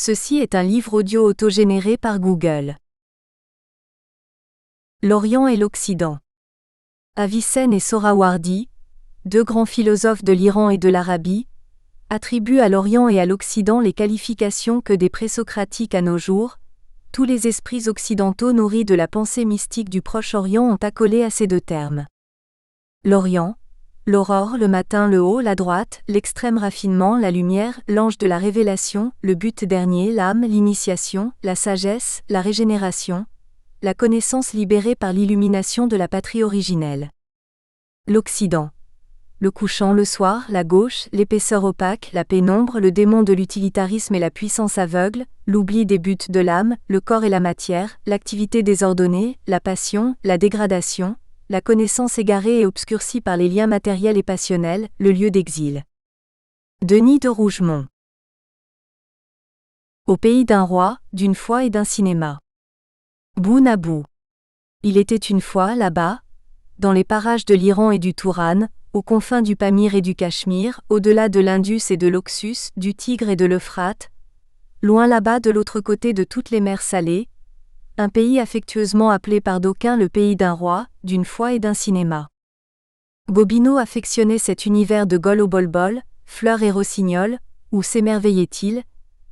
Ceci est un livre audio autogénéré par Google. L'Orient et l'Occident. Avicenne et Sohrawardi, deux grands philosophes de l'Iran et de l'Arabie, attribuent à l'Orient et à l'Occident les qualifications que des présocratiques à nos jours. Tous les esprits occidentaux nourris de la pensée mystique du Proche-Orient ont accolé à ces deux termes. L'Orient, l'aurore, le matin, le haut, la droite, l'extrême raffinement, la lumière, l'ange de la révélation, le but dernier, l'âme, l'initiation, la sagesse, la régénération, la connaissance libérée par l'illumination de la patrie originelle. L'Occident. Le couchant, le soir, la gauche, l'épaisseur opaque, la pénombre, le démon de l'utilitarisme et la puissance aveugle, l'oubli des buts de l'âme, le corps et la matière, l'activité désordonnée, la passion, la dégradation, la connaissance égarée et obscurcie par les liens matériels et passionnels, le lieu d'exil. Denis de Rougemont. Au pays d'un roi, d'une foi et d'un cinéma. Bounabou. Il était une fois, là-bas, dans les parages de l'Iran et du Touran, aux confins du Pamir et du Cachemire, au-delà de l'Indus et de l'Oxus, du Tigre et de l'Euphrate, loin là-bas de l'autre côté de toutes les mers salées, un pays affectueusement appelé par d'aucuns le pays d'un roi, d'une foi et d'un cinéma. Gobineau affectionnait cet univers de Gaulle au bol-bol, fleurs et rossignols, où s'émerveillait-il,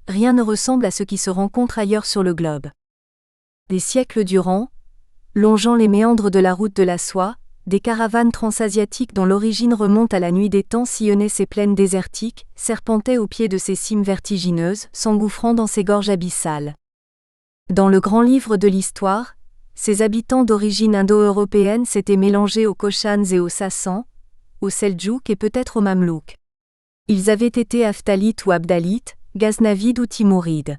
rien ne ressemble à ce qui se rencontre ailleurs sur le globe. Des siècles durant, longeant les méandres de la route de la soie, des caravanes transasiatiques dont l'origine remonte à la nuit des temps sillonnaient ces plaines désertiques, serpentaient au pied de ces cimes vertigineuses, s'engouffrant dans ces gorges abyssales. Dans le grand livre de l'histoire, ces habitants d'origine indo-européenne s'étaient mélangés aux Koshans et aux Sassans, aux Seldjouks et peut-être aux Mamelouks. Ils avaient été Aphtalites ou Abdalites, Ghaznavides ou Timourides.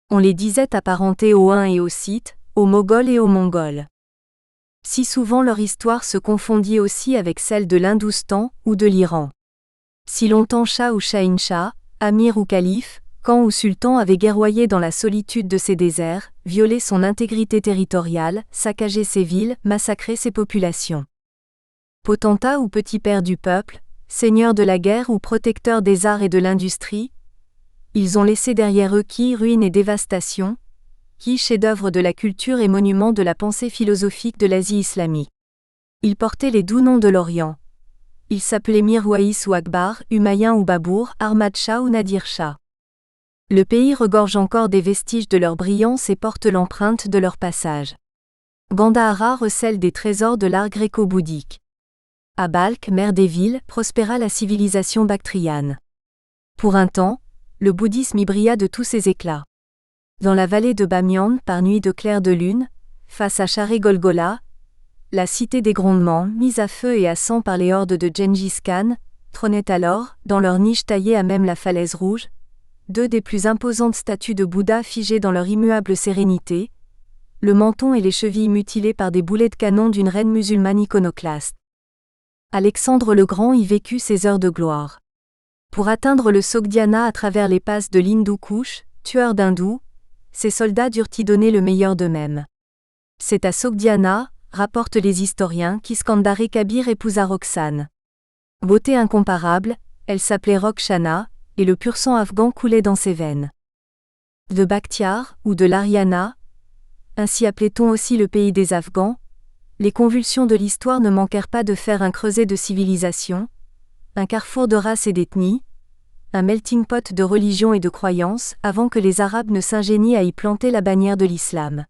On les disait apparentés aux Huns et aux Scythes, aux Moghols et aux Mongols. Si souvent leur histoire se confondit aussi avec celle de l'Hindoustan ou de l'Iran. Si longtemps Shah ou Shahin-Shah, Amir ou Calife, Khan ou Sultan avaient guerroyé dans la solitude de ces déserts, violé son intégrité territoriale, saccagé ses villes, massacré ses populations. Potentats ou petits pères du peuple, seigneurs de la guerre ou protecteurs des arts et de l'industrie, ils ont laissé derrière eux qui ruines et dévastation, qui chefs-d'œuvre de la culture et monuments de la pensée philosophique de l'Asie islamique. Ils portaient les doux noms de l'Orient. Ils s'appelaient Mirwaïs ou Akbar, Humayun ou Babour, Ahmad Shah ou Nadir Shah. Le pays regorge encore des vestiges de leur brillance et porte l'empreinte de leur passage. Gandhara recèle des trésors de l'art gréco-bouddhique. À Balkh, mère des villes, prospéra la civilisation bactriane. Pour un temps, le bouddhisme y brilla de tous ses éclats. Dans la vallée de Bamiyan, par nuit de clair de lune, face à Charé Golgola, la cité des grondements, mise à feu et à sang par les hordes de Gengis Khan, trônait alors, dans leur niche taillée à même la falaise rouge, deux des plus imposantes statues de Bouddha figées dans leur immuable sérénité, le menton et les chevilles mutilés par des boulets de canon d'une reine musulmane iconoclaste. Alexandre le Grand y vécut ses heures de gloire. Pour atteindre le Sogdiana à travers les passes de l'Hindu-Kush, tueur d'hindous, ses soldats durent y donner le meilleur d'eux-mêmes. C'est à Sogdiana, rapportent les historiens, qu'Iskandar Kabir épousa Roxane. Beauté incomparable, elle s'appelait Rokshana, et le pur sang afghan coulait dans ses veines. De Bakhtiar, ou de l'Ariana, ainsi appelait-on aussi le pays des Afghans, les convulsions de l'histoire ne manquèrent pas de faire un creuset de civilisation, un carrefour de races et d'ethnies, un melting pot de religions et de croyances, avant que les Arabes ne s'ingénient à y planter la bannière de l'islam.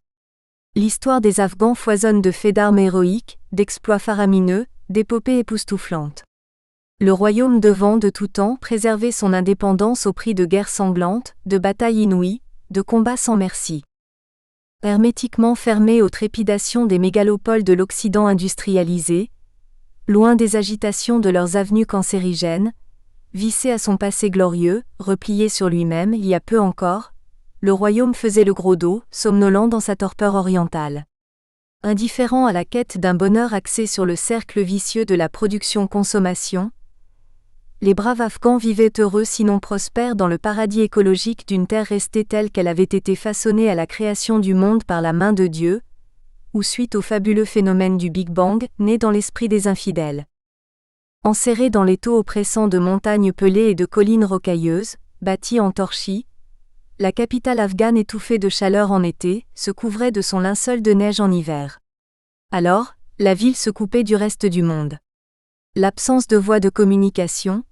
L'histoire des Afghans foisonne de faits d'armes héroïques, d'exploits faramineux, d'épopées époustouflantes. Le royaume devant de tout temps préserver son indépendance au prix de guerres sanglantes, de batailles inouïes, de combats sans merci. Hermétiquement fermé aux trépidations des mégalopoles de l'Occident industrialisé, loin des agitations de leurs avenues cancérigènes, vissé à son passé glorieux, replié sur lui-même il y a peu encore, le royaume faisait le gros dos, somnolent dans sa torpeur orientale. Indifférent à la quête d'un bonheur axé sur le cercle vicieux de la production-consommation, les braves Afghans vivaient heureux sinon prospères dans le paradis écologique d'une terre restée telle qu'elle avait été façonnée à la création du monde par la main de Dieu, ou suite au fabuleux phénomène du Big Bang, né dans l'esprit des infidèles. Enserrés dans l'étau oppressant de montagnes pelées et de collines rocailleuses, bâties en torchis, la capitale afghane étouffée de chaleur en été, se couvrait de son linceul de neige en hiver. Alors, la ville se coupait du reste du monde. L'absence de voies de communication,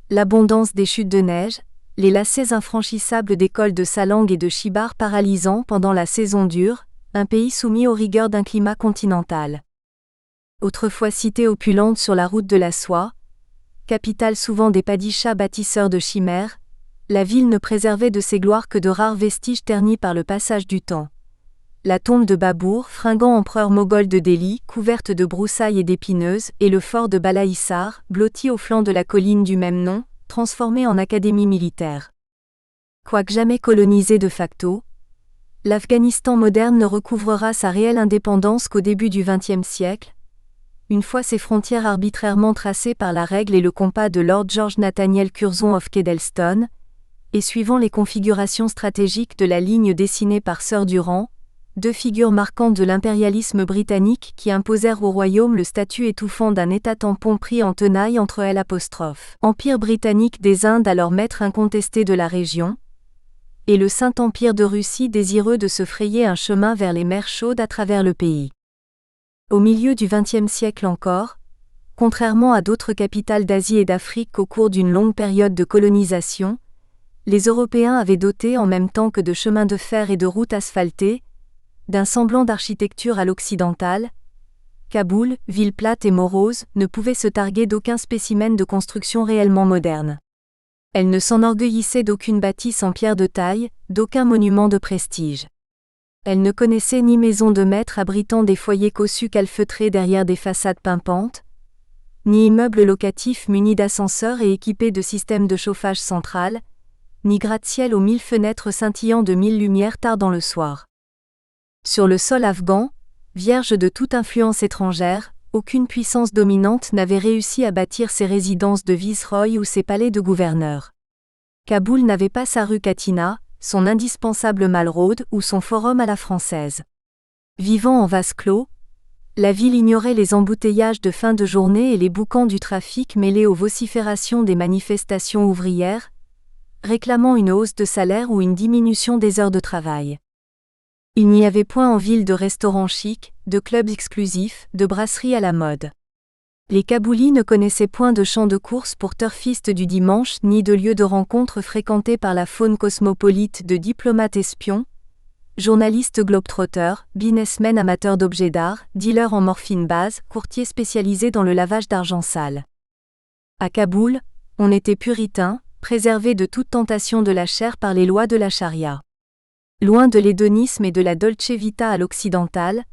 l'abondance des chutes de neige, les lacets infranchissables des cols de Salang et de Chibar paralysants pendant la saison dure, un pays soumis aux rigueurs d'un climat continental. Autrefois cité opulente sur la route de la soie, capitale souvent des padishahs bâtisseurs de chimères, la ville ne préservait de ses gloires que de rares vestiges ternis par le passage du temps. La tombe de Babour, fringant empereur moghol de Delhi, couverte de broussailles et d'épineuses, et le fort de Balaïssar, blotti au flanc de la colline du même nom, transformé en académie militaire. Quoique jamais colonisé de facto, l'Afghanistan moderne ne recouvrera sa réelle indépendance qu'au début du XXe siècle, une fois ses frontières arbitrairement tracées par la règle et le compas de Lord George Nathaniel Curzon of Kedleston, et suivant les configurations stratégiques de la ligne dessinée par Sir Durand, deux figures marquantes de l'impérialisme britannique qui imposèrent au royaume le statut étouffant d'un État tampon pris en tenaille entre Empire britannique des Indes alors maître incontesté de la région, et le Saint-Empire de Russie désireux de se frayer un chemin vers les mers chaudes à travers le pays. Au milieu du XXe siècle encore, contrairement à d'autres capitales d'Asie et d'Afrique au cours d'une longue période de colonisation, les Européens avaient doté en même temps que de chemins de fer et de routes asphaltées, d'un semblant d'architecture à l'occidentale, Kaboul, ville plate et morose, ne pouvait se targuer d'aucun spécimen de construction réellement moderne. Elle ne s'enorgueillissait d'aucune bâtisse en pierre de taille, d'aucun monument de prestige. Elle ne connaissait ni maison de maître abritant des foyers cossus calfeutrés derrière des façades pimpantes, ni immeubles locatifs munis d'ascenseurs et équipés de systèmes de chauffage central, ni gratte-ciel aux 1000 fenêtres scintillant de 1000 lumières tard dans le soir. Sur le sol afghan, vierge de toute influence étrangère, aucune puissance dominante n'avait réussi à bâtir ses résidences de viceroy ou ses palais de gouverneur. Kaboul n'avait pas sa rue Katina, son indispensable Mall Road ou son forum à la française. Vivant en vase clos, la ville ignorait les embouteillages de fin de journée et les boucans du trafic mêlés aux vociférations des manifestations ouvrières, réclamant une hausse de salaire ou une diminution des heures de travail. Il n'y avait point en ville de restaurants chics, de clubs exclusifs, de brasseries à la mode. Les Kaboulis ne connaissaient point de champs de course pour turfistes du dimanche ni de lieux de rencontre fréquentés par la faune cosmopolite de diplomates espions, journalistes globetrotters, businessmen amateurs d'objets d'art, dealers en morphine base, courtiers spécialisés dans le lavage d'argent sale. À Kaboul, on était puritain, préservé de toute tentation de la chair par les lois de la charia. Loin de l'hédonisme et de la dolce vita à l'occidentale,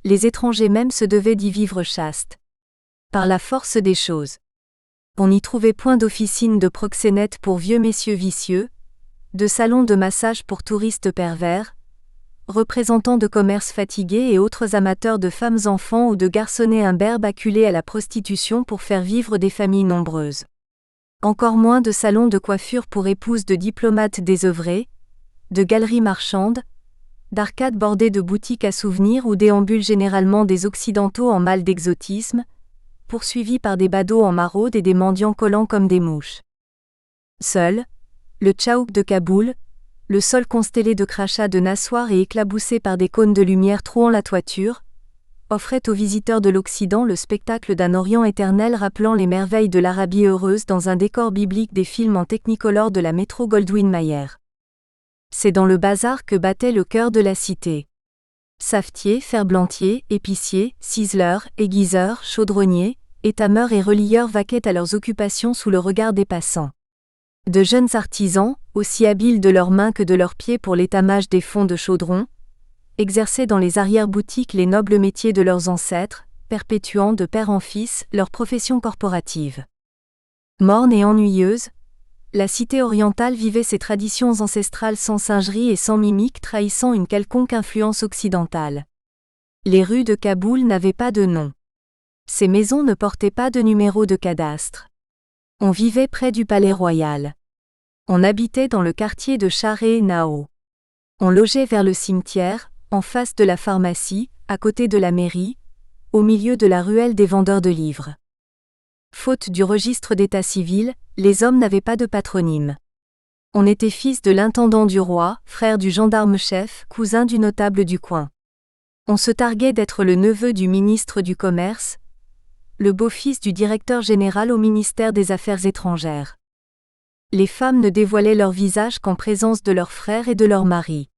les étrangers même se devaient d'y vivre chaste. Par la force des choses. On n'y trouvait point d'officines de proxénètes pour vieux messieurs vicieux, de salons de massage pour touristes pervers, représentants de commerces fatigués et autres amateurs de femmes enfants ou de garçonnets imberbes acculés à la prostitution pour faire vivre des familles nombreuses. Encore moins de salons de coiffure pour épouses de diplomates désœuvrés, de galeries marchandes, d'arcades bordées de boutiques à souvenirs où déambulent généralement des occidentaux en mal d'exotisme, poursuivis par des badauds en maraude et des mendiants collants comme des mouches. Seul, le Tchaouk de Kaboul, le sol constellé de crachats de nassoirs et éclaboussé par des cônes de lumière trouant la toiture, offrait aux visiteurs de l'Occident le spectacle d'un Orient éternel rappelant les merveilles de l'Arabie heureuse dans un décor biblique des films en technicolor de la Metro-Goldwyn-Mayer. C'est dans le bazar que battait le cœur de la cité. Savetiers, ferblantiers, épiciers, ciseleurs, aiguiseurs, chaudronniers, étameurs et relieurs vaquaient à leurs occupations sous le regard des passants. De jeunes artisans, aussi habiles de leurs mains que de leurs pieds pour l'étamage des fonds de chaudron, exerçaient dans les arrière-boutiques les nobles métiers de leurs ancêtres, perpétuant de père en fils leur profession corporative. Morne et ennuyeuse, la cité orientale vivait ses traditions ancestrales sans singerie et sans mimique trahissant une quelconque influence occidentale. Les rues de Kaboul n'avaient pas de nom. Ces maisons ne portaient pas de numéro de cadastre. On vivait près du palais royal. On habitait dans le quartier de Charé-Nao. On logeait vers le cimetière, en face de la pharmacie, à côté de la mairie, au milieu de la ruelle des vendeurs de livres. Faute du registre d'état civil, les hommes n'avaient pas de patronyme. On était fils de l'intendant du roi, frère du gendarme-chef, cousin du notable du coin. On se targuait d'être le neveu du ministre du Commerce, le beau-fils du directeur général au ministère des Affaires étrangères. Les femmes ne dévoilaient leur visage qu'en présence de leurs frères et de leurs maris.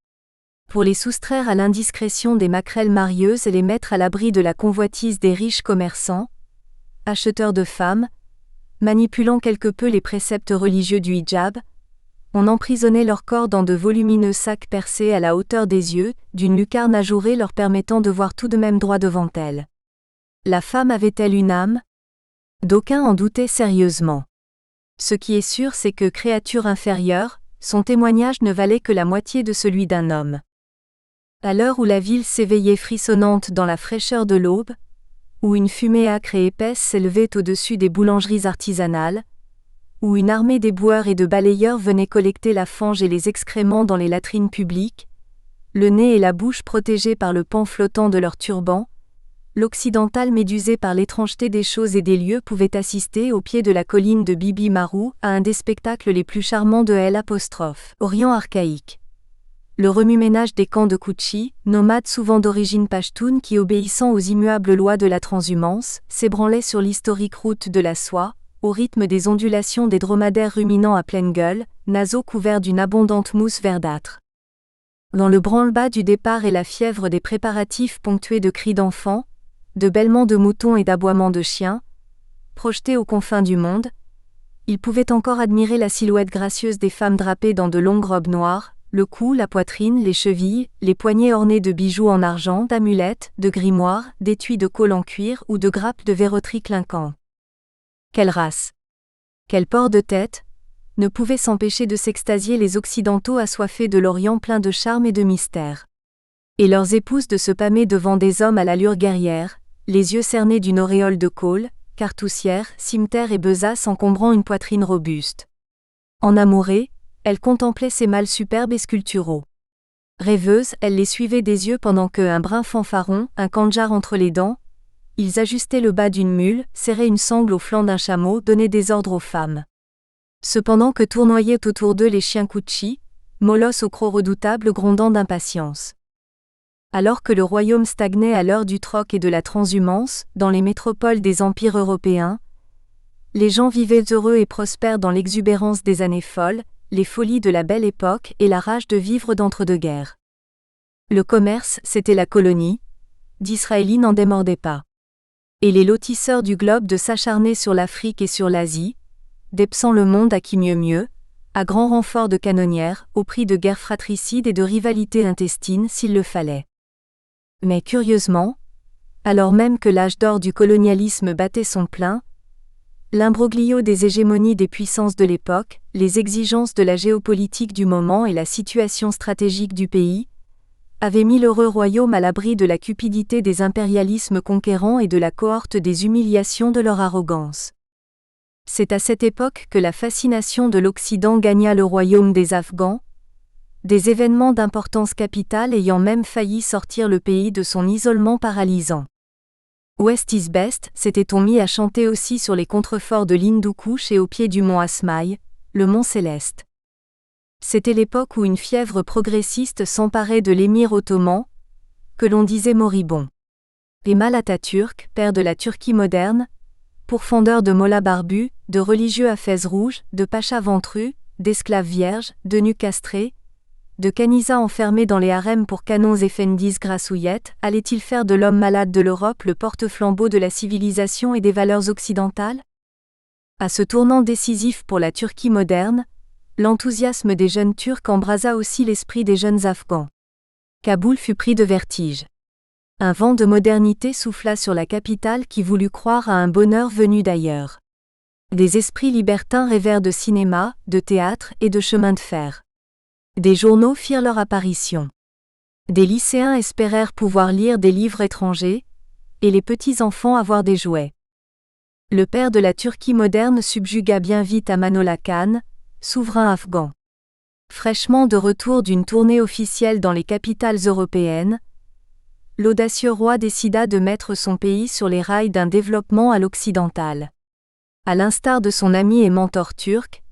Pour les soustraire à l'indiscrétion des maquerelles marieuses et les mettre à l'abri de la convoitise des riches commerçants, acheteurs de femmes, manipulant quelque peu les préceptes religieux du hijab, on emprisonnait leur corps dans de volumineux sacs percés à la hauteur des yeux, d'une lucarne ajourée leur permettant de voir tout de même droit devant elle. La femme avait-elle une âme ? D'aucuns en doutaient sérieusement. Ce qui est sûr, c'est que, créature inférieure, son témoignage ne valait que la moitié de celui d'un homme. À l'heure où la ville s'éveillait frissonnante dans la fraîcheur de l'aube, où une fumée âcre et épaisse s'élevait au-dessus des boulangeries artisanales, où une armée d'éboueurs et de balayeurs venait collecter la fange et les excréments dans les latrines publiques, le nez et la bouche protégés par le pan flottant de leur turban, l'occidental médusé par l'étrangeté des choses et des lieux pouvait assister au pied de la colline de Bibi Marou à un des spectacles les plus charmants de Orient archaïque. Le remue-ménage des camps de Kouchi, nomades souvent d'origine pachtoune qui, obéissant aux immuables lois de la transhumance, s'ébranlaient sur l'historique route de la soie, au rythme des ondulations des dromadaires ruminants à pleine gueule, naseaux couverts d'une abondante mousse verdâtre. Dans le branle-bas du départ et la fièvre des préparatifs ponctués de cris d'enfants, de bêlements de moutons et d'aboiements de chiens, projetés aux confins du monde, il pouvait encore admirer la silhouette gracieuse des femmes drapées dans de longues robes noires, le cou, la poitrine, les chevilles, les poignets ornés de bijoux en argent, d'amulettes, de grimoires, d'étuis de colle en cuir ou de grappes de verroterie clinquant. Quelle race! Quel port de tête! Ne pouvaient s'empêcher de s'extasier les Occidentaux assoiffés de l'Orient plein de charme et de mystère. Et leurs épouses de se pâmer devant des hommes à l'allure guerrière, les yeux cernés d'une auréole de colle, cartoussière, cimeterre et besace encombrant une poitrine robuste. En amourée, elle contemplait ces mâles superbes et sculpturaux. Rêveuse, elle les suivait des yeux pendant que, un brin fanfaron, un kandjar entre les dents, ils ajustaient le bas d'une mule, serraient une sangle au flanc d'un chameau, donnaient des ordres aux femmes. Cependant que tournoyaient autour d'eux les chiens Kouchi, molosses au croc redoutable grondant d'impatience. Alors que le royaume stagnait à l'heure du troc et de la transhumance, dans les métropoles des empires européens, les gens vivaient heureux et prospères dans l'exubérance des années folles, les folies de la belle époque et la rage de vivre d'entre-deux-guerres. Le commerce, c'était la colonie, d'Israéli n'en démordait pas. Et les lotisseurs du globe de s'acharner sur l'Afrique et sur l'Asie, dépensant le monde à qui mieux, à grand renfort de canonnières, au prix de guerres fratricides et de rivalités intestines s'il le fallait. Mais curieusement, alors même que l'âge d'or du colonialisme battait son plein, l'imbroglio des hégémonies des puissances de l'époque, les exigences de la géopolitique du moment et la situation stratégique du pays, avaient mis l'heureux royaume à l'abri de la cupidité des impérialismes conquérants et de la cohorte des humiliations de leur arrogance. C'est à cette époque que la fascination de l'Occident gagna le royaume des Afghans, des événements d'importance capitale ayant même failli sortir le pays de son isolement paralysant. West is best, s'était-on mis à chanter aussi sur les contreforts de l'Hindu Kush et au pied du mont Asmaï, le mont Céleste. C'était l'époque où une fièvre progressiste s'emparait de l'émir ottoman, que l'on disait moribond. Kemal Atatürk, père de la Turquie moderne, pourfendeur de mollahs barbus, de religieux à fez rouge, de pachas ventrus, d'esclaves vierges, de nus castrés, de kanisas enfermés dans les harems pour canons effendis grassouillettes, allait-il faire de l'homme malade de l'Europe le porte-flambeau de la civilisation et des valeurs occidentales ? À ce tournant décisif pour la Turquie moderne, l'enthousiasme des jeunes Turcs embrasa aussi l'esprit des jeunes Afghans. Kaboul fut pris de vertige. Un vent de modernité souffla sur la capitale qui voulut croire à un bonheur venu d'ailleurs. Des esprits libertins rêvèrent de cinéma, de théâtre et de chemin de fer. Des journaux firent leur apparition. Des lycéens espérèrent pouvoir lire des livres étrangers, et les petits-enfants avoir des jouets. Le père de la Turquie moderne subjugua bien vite Amanullah Khan, souverain afghan. Fraîchement de retour d'une tournée officielle dans les capitales européennes, l'audacieux roi décida de mettre son pays sur les rails d'un développement à l'occidental. À l'instar de son ami et mentor turc,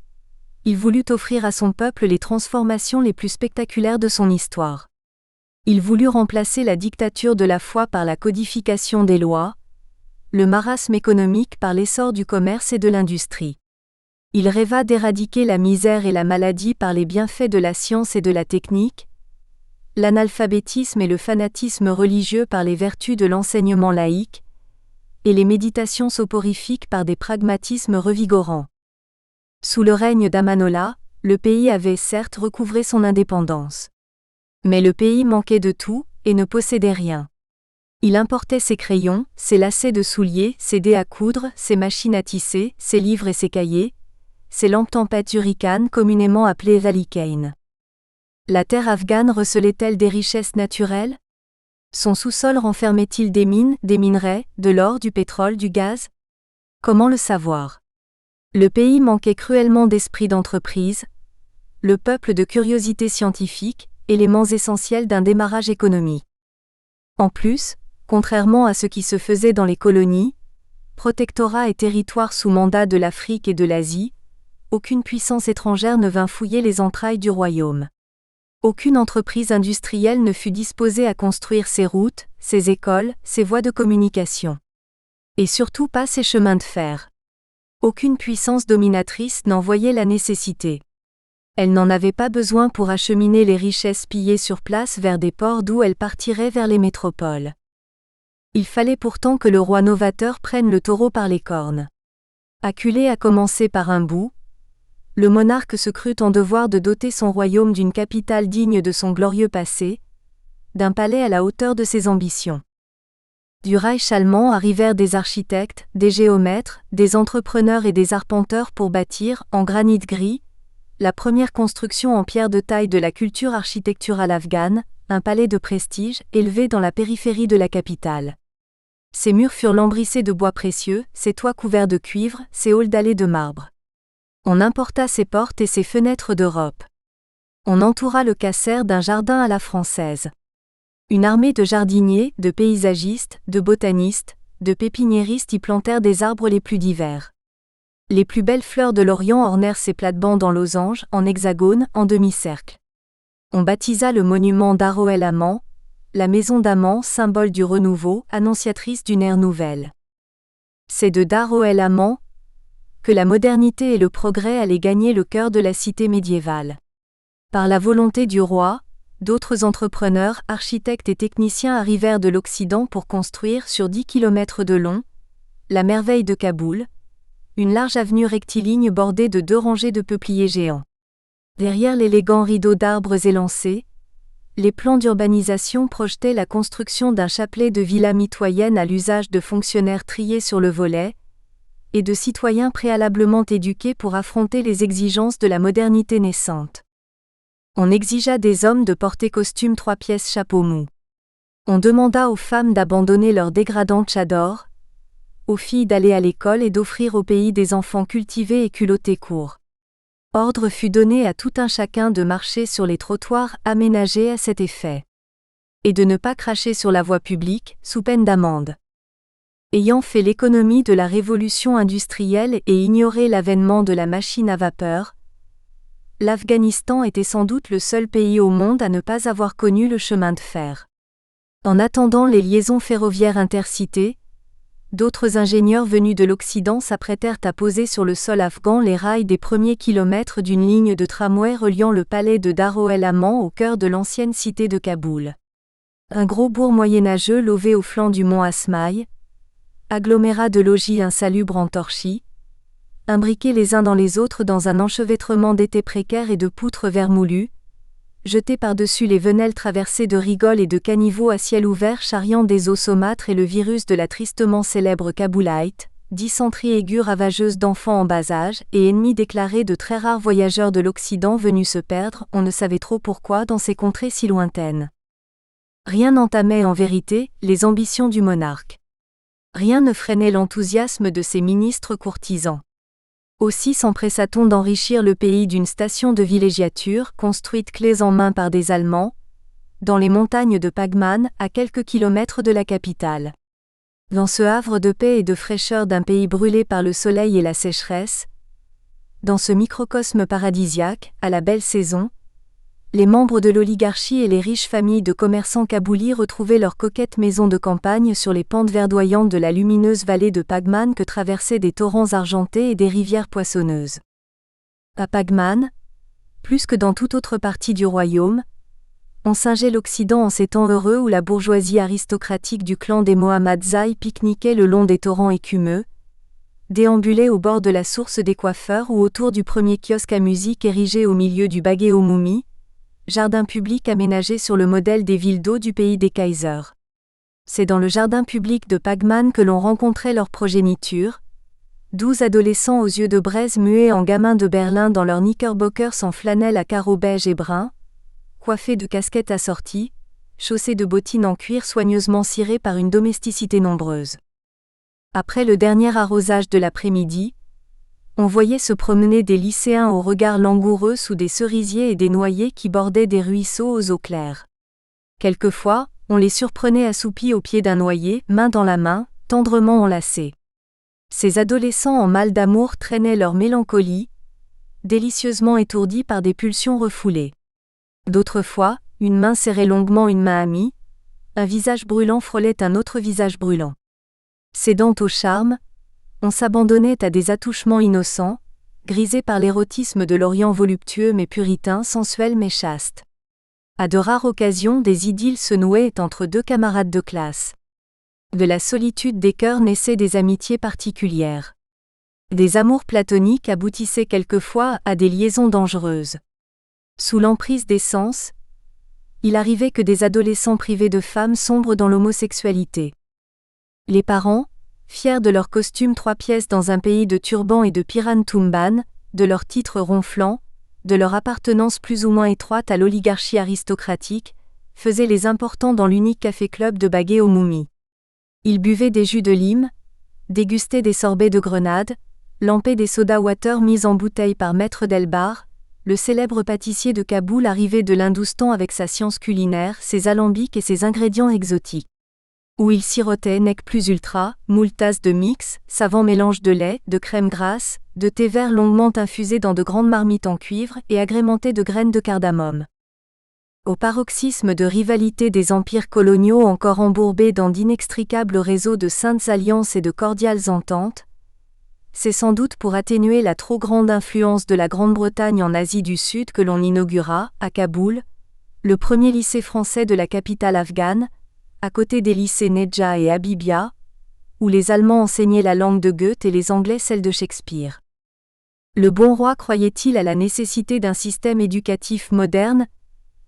Il voulut offrir à son peuple les transformations les plus spectaculaires de son histoire. Il voulut remplacer la dictature de la foi par la codification des lois, le marasme économique par l'essor du commerce et de l'industrie. Il rêva d'éradiquer la misère et la maladie par les bienfaits de la science et de la technique, l'analphabétisme et le fanatisme religieux par les vertus de l'enseignement laïque, et les méditations soporifiques par des pragmatismes revigorants. Sous le règne d'Amanola, le pays avait certes recouvré son indépendance. Mais le pays manquait de tout, et ne possédait rien. Il importait ses crayons, ses lacets de souliers, ses dés à coudre, ses machines à tisser, ses livres et ses cahiers, ses lampes tempêtes hurricanes communément appelées Valikain. La terre afghane recelait-elle des richesses naturelles? Son sous-sol renfermait-il des mines, des minerais, de l'or, du pétrole, du gaz? Comment le savoir? Le pays manquait cruellement d'esprit d'entreprise, le peuple de curiosité scientifique, éléments essentiels d'un démarrage économique. En plus, contrairement à ce qui se faisait dans les colonies, protectorats et territoires sous mandat de l'Afrique et de l'Asie, aucune puissance étrangère ne vint fouiller les entrailles du royaume. Aucune entreprise industrielle ne fut disposée à construire ses routes, ses écoles, ses voies de communication. Et surtout pas ses chemins de fer. Aucune puissance dominatrice n'en voyait la nécessité. Elle n'en avait pas besoin pour acheminer les richesses pillées sur place vers des ports d'où elles partiraient vers les métropoles. Il fallait pourtant que le roi novateur prenne le taureau par les cornes. Acculé à commencer par un bout, le monarque se crut en devoir de doter son royaume d'une capitale digne de son glorieux passé, d'un palais à la hauteur de ses ambitions. Du Reich allemand arrivèrent des architectes, des géomètres, des entrepreneurs et des arpenteurs pour bâtir, en granit gris, la première construction en pierre de taille de la culture architecturale afghane, un palais de prestige, élevé dans la périphérie de la capitale. Ses murs furent lambrissés de bois précieux, ses toits couverts de cuivre, ses halls dallés de marbre. On importa ses portes et ses fenêtres d'Europe. On entoura le Caser d'un jardin à la française. Une armée de jardiniers, de paysagistes, de botanistes, de pépiniéristes y plantèrent des arbres les plus divers. Les plus belles fleurs de l'Orient ornèrent ses plates-bandes en losange, en hexagone, en demi-cercle. On baptisa le monument Daro el Aman, la maison d'Aman, symbole du renouveau, annonciatrice d'une ère nouvelle. C'est de Daro el Aman que la modernité et le progrès allaient gagner le cœur de la cité médiévale. Par la volonté du roi, d'autres entrepreneurs, architectes et techniciens arrivèrent de l'Occident pour construire sur 10 km de long, la merveille de Kaboul, une large avenue rectiligne bordée de 2 rangées de peupliers géants. Derrière l'élégant rideau d'arbres élancés, les plans d'urbanisation projetaient la construction d'un chapelet de villas mitoyennes à l'usage de fonctionnaires triés sur le volet, et de citoyens préalablement éduqués pour affronter les exigences de la modernité naissante. On exigea des hommes de porter costume 3 pièces chapeau mou. On demanda aux femmes d'abandonner leurs dégradants tchadors, aux filles d'aller à l'école et d'offrir au pays des enfants cultivés et culottés courts. Ordre fut donné à tout un chacun de marcher sur les trottoirs aménagés à cet effet. Et de ne pas cracher sur la voie publique, sous peine d'amende. Ayant fait l'économie de la révolution industrielle et ignoré l'avènement de la machine à vapeur, l'Afghanistan était sans doute le seul pays au monde à ne pas avoir connu le chemin de fer. En attendant les liaisons ferroviaires intercités, d'autres ingénieurs venus de l'Occident s'apprêtèrent à poser sur le sol afghan les rails des premiers kilomètres d'une ligne de tramway reliant le palais de Daro el Aman au cœur de l'ancienne cité de Kaboul. Un gros bourg moyenâgeux lové au flanc du mont Asmaï, agglomérat de logis insalubres en torchis, imbriqués les uns dans les autres dans un enchevêtrement d'étais précaires et de poutres vermoulues, jetés par-dessus les venelles traversées de rigoles et de caniveaux à ciel ouvert charriant des eaux saumâtres et le virus de la tristement célèbre Kaboulite, dysenterie aiguë ravageuse d'enfants en bas âge et ennemi déclaré de très rares voyageurs de l'Occident venus se perdre, on ne savait trop pourquoi dans ces contrées si lointaines. Rien n'entamait en vérité les ambitions du monarque. Rien ne freinait l'enthousiasme de ses ministres courtisans. Aussi s'empressa-t-on d'enrichir le pays d'une station de villégiature construite clés en main par des Allemands, dans les montagnes de Pagman, à quelques kilomètres de la capitale. Dans ce havre de paix et de fraîcheur d'un pays brûlé par le soleil et la sécheresse, dans ce microcosme paradisiaque, à la belle saison, les membres de l'oligarchie et les riches familles de commerçants kaboulis retrouvaient leur coquette maison de campagne sur les pentes verdoyantes de la lumineuse vallée de Paghman que traversaient des torrents argentés et des rivières poissonneuses. À Paghman, plus que dans toute autre partie du royaume, on singeait l'Occident en ces temps heureux où la bourgeoisie aristocratique du clan des Mohammadzai pique-niquait le long des torrents écumeux, déambulait au bord de la source des coiffeurs ou autour du premier kiosque à musique érigé au milieu du Bagé au Moumi, jardin public aménagé sur le modèle des villes d'eau du pays des Kaysers. C'est dans le jardin public de Paghman que l'on rencontrait leur progéniture, 12 adolescents aux yeux de braise muets en gamins de Berlin dans leurs knickerbockers en flanelle à carreaux beige et brun, coiffés de casquettes assorties, chaussés de bottines en cuir soigneusement cirées par une domesticité nombreuse. Après le dernier arrosage de l'après-midi, on voyait se promener des lycéens au regard langoureux sous des cerisiers et des noyers qui bordaient des ruisseaux aux eaux claires. Quelquefois, on les surprenait assoupis au pied d'un noyer, main dans la main, tendrement enlacés. Ces adolescents en mal d'amour traînaient leur mélancolie, délicieusement étourdis par des pulsions refoulées. D'autres fois, une main serrait longuement une main amie, un visage brûlant frôlait un autre visage brûlant. Cédant au charme, on s'abandonnait à des attouchements innocents, grisés par l'érotisme de l'Orient voluptueux mais puritain, sensuel mais chaste. À de rares occasions, des idylles se nouaient entre deux camarades de classe. De la solitude des cœurs naissaient des amitiés particulières. Des amours platoniques aboutissaient quelquefois à des liaisons dangereuses. Sous l'emprise des sens, il arrivait que des adolescents privés de femmes sombrent dans l'homosexualité. Les parents, fiers de leur costume 3 pièces dans un pays de turbans et de piran tumban, de leurs titres ronflants, de leur appartenance plus ou moins étroite à l'oligarchie aristocratique, faisaient les importants dans l'unique café-club de Bagé au Moumi. Ils buvaient des jus de lime, dégustaient des sorbets de grenade, lampaient des soda water mis en bouteille par Maître Delbar, le célèbre pâtissier de Kaboul arrivé de l'Hindoustan avec sa science culinaire, ses alambics et ses ingrédients exotiques. Où il sirotait nec plus ultra, moult tasses de mix, savant mélange de lait, de crème grasse, de thé vert longuement infusé dans de grandes marmites en cuivre et agrémenté de graines de cardamome. Au paroxysme de rivalité des empires coloniaux encore embourbés dans d'inextricables réseaux de saintes alliances et de cordiales ententes, c'est sans doute pour atténuer la trop grande influence de la Grande-Bretagne en Asie du Sud que l'on inaugura, à Kaboul, le premier lycée français de la capitale afghane, à côté des lycées Nedja et Habibia, où les Allemands enseignaient la langue de Goethe et les Anglais celle de Shakespeare. Le bon roi croyait-il à la nécessité d'un système éducatif moderne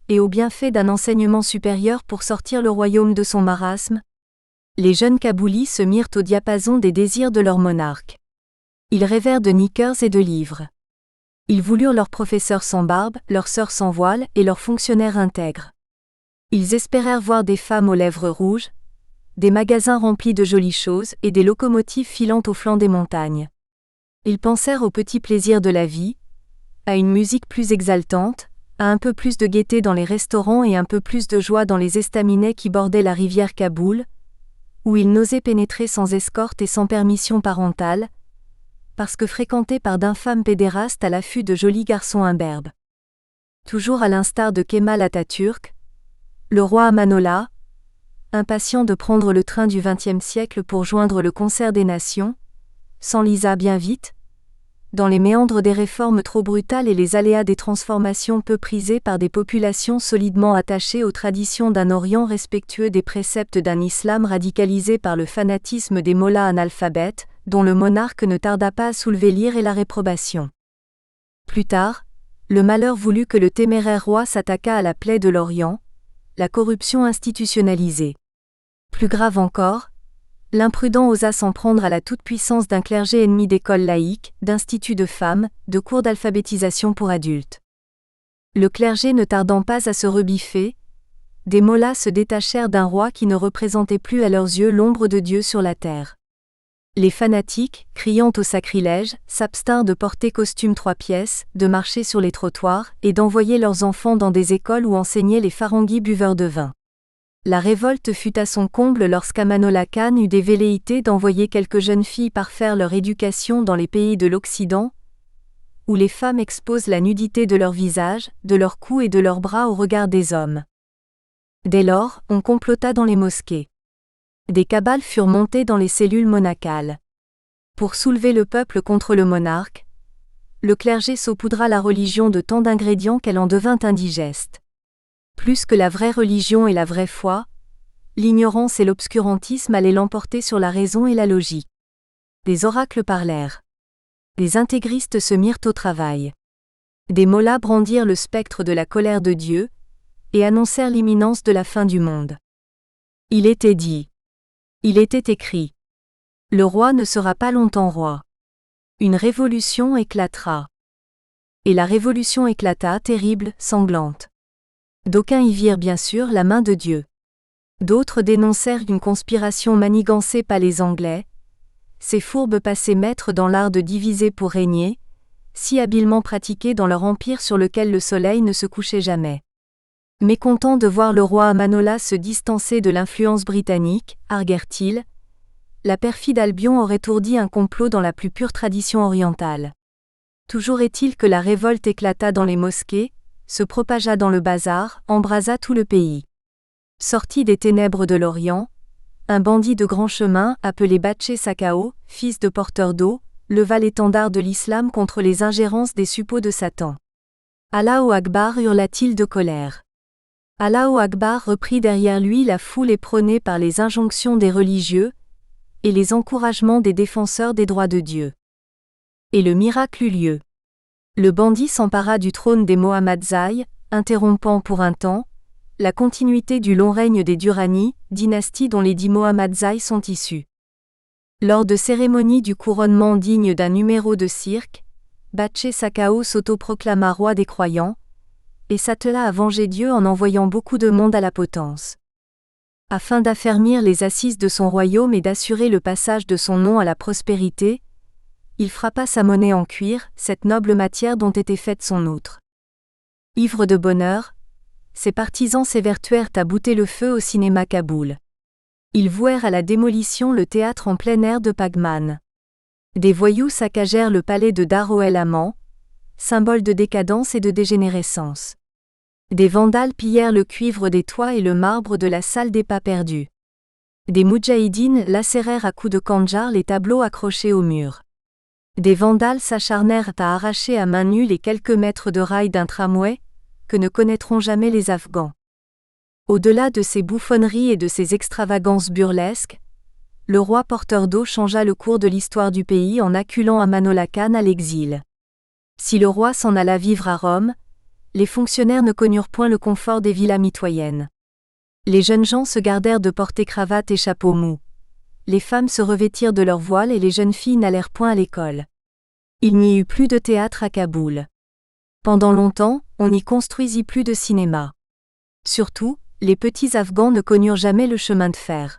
et au bienfait d'un enseignement supérieur pour sortir le royaume de son marasme? Les jeunes Kaboulis se mirent au diapason des désirs de leur monarque. Ils rêvèrent de knickers et de livres. Ils voulurent leurs professeurs sans barbe, leurs sœurs sans voile et leurs fonctionnaires intègres. Ils espérèrent voir des femmes aux lèvres rouges, des magasins remplis de jolies choses et des locomotives filant au flanc des montagnes. Ils pensèrent aux petits plaisirs de la vie, à une musique plus exaltante, à un peu plus de gaieté dans les restaurants et un peu plus de joie dans les estaminets qui bordaient la rivière Kaboul, où ils n'osaient pénétrer sans escorte et sans permission parentale, parce que fréquentés par d'infâmes pédérastes à l'affût de jolis garçons imberbes. Toujours à l'instar de Kemal Atatürk, le roi Amanullah, impatient de prendre le train du XXe siècle pour joindre le concert des nations, s'enlisa bien vite, dans les méandres des réformes trop brutales et les aléas des transformations peu prisées par des populations solidement attachées aux traditions d'un Orient respectueux des préceptes d'un islam radicalisé par le fanatisme des mollahs analphabètes, dont le monarque ne tarda pas à soulever l'ire et la réprobation. Plus tard, le malheur voulut que le téméraire roi s'attaquât à la plaie de l'Orient, la corruption institutionnalisée. Plus grave encore, l'imprudent osa s'en prendre à la toute-puissance d'un clergé ennemi d'écoles laïques, d'instituts de femmes, de cours d'alphabétisation pour adultes. Le clergé ne tardant pas à se rebiffer, des mollahs se détachèrent d'un roi qui ne représentait plus à leurs yeux l'ombre de Dieu sur la terre. Les fanatiques, criant au sacrilège, s'abstinrent de porter costume 3 pièces, de marcher sur les trottoirs, et d'envoyer leurs enfants dans des écoles où enseignaient les Farangis buveurs de vin. La révolte fut à son comble lorsqu'Amanullah Khan eut des velléités d'envoyer quelques jeunes filles parfaire leur éducation dans les pays de l'Occident, où les femmes exposent la nudité de leur visage, de leur cou et de leurs bras au regard des hommes. Dès lors, on complota dans les mosquées. Des cabales furent montées dans les cellules monacales. Pour soulever le peuple contre le monarque, le clergé saupoudra la religion de tant d'ingrédients qu'elle en devint indigeste. Plus que la vraie religion et la vraie foi, l'ignorance et l'obscurantisme allaient l'emporter sur la raison et la logique. Des oracles parlèrent. Les intégristes se mirent au travail. Des mollahs brandirent le spectre de la colère de Dieu, et annoncèrent l'imminence de la fin du monde. Il était dit. Il était écrit. Le roi ne sera pas longtemps roi. Une révolution éclatera. Et la révolution éclata, terrible, sanglante. D'aucuns y virent bien sûr la main de Dieu. D'autres dénoncèrent une conspiration manigancée par les Anglais, ces fourbes passés maîtres dans l'art de diviser pour régner, si habilement pratiqués dans leur empire sur lequel le soleil ne se couchait jamais. Mécontents de voir le roi Amanola se distancer de l'influence britannique, arguèrent-ils, la perfide Albion aurait ourdi un complot dans la plus pure tradition orientale. Toujours est-il que la révolte éclata dans les mosquées, se propagea dans le bazar, embrasa tout le pays. Sorti des ténèbres de l'Orient, un bandit de grand chemin, appelé Batché Sakao, fils de porteur d'eau, leva l'étendard de l'islam contre les ingérences des suppôts de Satan. Allahu Akbar hurla-t-il de colère. Allahu Akbar reprit derrière lui la foule éperonnée par les injonctions des religieux et les encouragements des défenseurs des droits de Dieu. Et le miracle eut lieu. Le bandit s'empara du trône des Mohammadzaï, interrompant pour un temps la continuité du long règne des Durrani, dynastie dont les 10 Mohammadzaï sont issus. Lors de cérémonies du couronnement dignes d'un numéro de cirque, Batché Sakao s'autoproclama roi des croyants, et s'attela à venger Dieu en envoyant beaucoup de monde à la potence. Afin d'affermir les assises de son royaume et d'assurer le passage de son nom à la prospérité, il frappa sa monnaie en cuir, cette noble matière dont était faite son outre. Ivres de bonheur, ses partisans s'évertuèrent à bouter le feu au cinéma Kaboul. Ils vouèrent à la démolition le théâtre en plein air de Pagman. Des voyous saccagèrent le palais de Dar el-Aman, symbole de décadence et de dégénérescence. Des vandales pillèrent le cuivre des toits et le marbre de la salle des pas perdus. Des moudjahidines lacérèrent à coups de kandjar les tableaux accrochés au mur. Des vandales s'acharnèrent à arracher à main nue les quelques mètres de rails d'un tramway, que ne connaîtront jamais les Afghans. Au-delà de ces bouffonneries et de ces extravagances burlesques, le roi porteur d'eau changea le cours de l'histoire du pays en acculant Amanullah Khan à l'exil. Si le roi s'en alla vivre à Rome, les fonctionnaires ne connurent point le confort des villas mitoyennes. Les jeunes gens se gardèrent de porter cravate et chapeau mou. Les femmes se revêtirent de leurs voiles et les jeunes filles n'allèrent point à l'école. Il n'y eut plus de théâtre à Kaboul. Pendant longtemps, on n'y construisit plus de cinéma. Surtout, les petits Afghans ne connurent jamais le chemin de fer.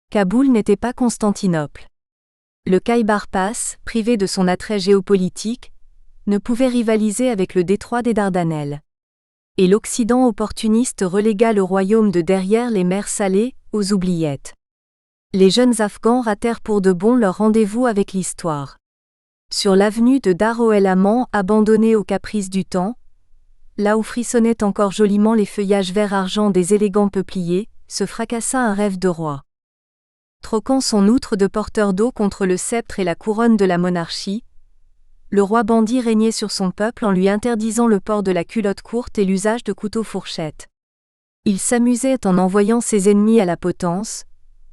Kaboul n'était pas Constantinople. Le Khyber Pass, privé de son attrait géopolitique, ne pouvait rivaliser avec le détroit des Dardanelles. Et l'Occident opportuniste relégua le royaume de derrière les mers salées, aux oubliettes. Les jeunes Afghans ratèrent pour de bon leur rendez-vous avec l'histoire. Sur l'avenue de Dar el-Aman abandonnée aux caprices du temps, là où frissonnaient encore joliment les feuillages vert-argent des élégants peupliers, se fracassa un rêve de roi. Troquant son outre de porteur d'eau contre le sceptre et la couronne de la monarchie, le roi bandit régnait sur son peuple en lui interdisant le port de la culotte courte et l'usage de couteaux-fourchettes. Il s'amusait en envoyant ses ennemis à la potence,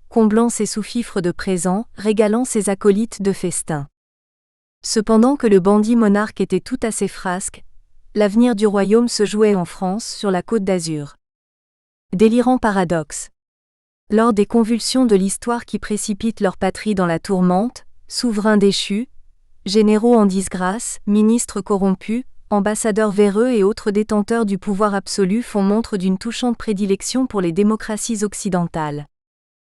comblant ses sous-fifres de présents, régalant ses acolytes de festins. Cependant que le bandit monarque était tout à ses frasques, l'avenir du royaume se jouait en France, sur la Côte d'Azur. Délirant paradoxe. Lors des convulsions de l'histoire qui précipitent leur patrie dans la tourmente, souverains déchus, généraux en disgrâce, ministres corrompus, ambassadeurs véreux et autres détenteurs du pouvoir absolu font montre d'une touchante prédilection pour les démocraties occidentales.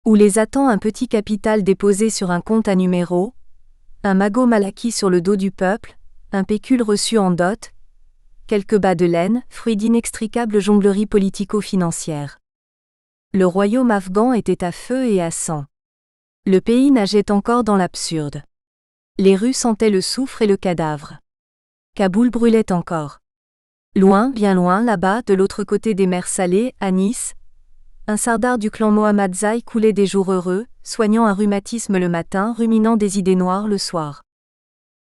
Où les attend un petit capital déposé sur un compte à numéro, un magot mal acquis sur le dos du peuple, un pécule reçu en dot, quelques bas de laine, fruit d'inextricables jongleries politico-financières. Le royaume afghan était à feu et à sang. Le pays nageait encore dans l'absurde. Les rues sentaient le soufre et le cadavre. Kaboul brûlait encore. Loin, bien loin, là-bas, de l'autre côté des mers salées, à Nice, un sardar du clan Mohammadzai coulait des jours heureux, soignant un rhumatisme le matin, ruminant des idées noires le soir.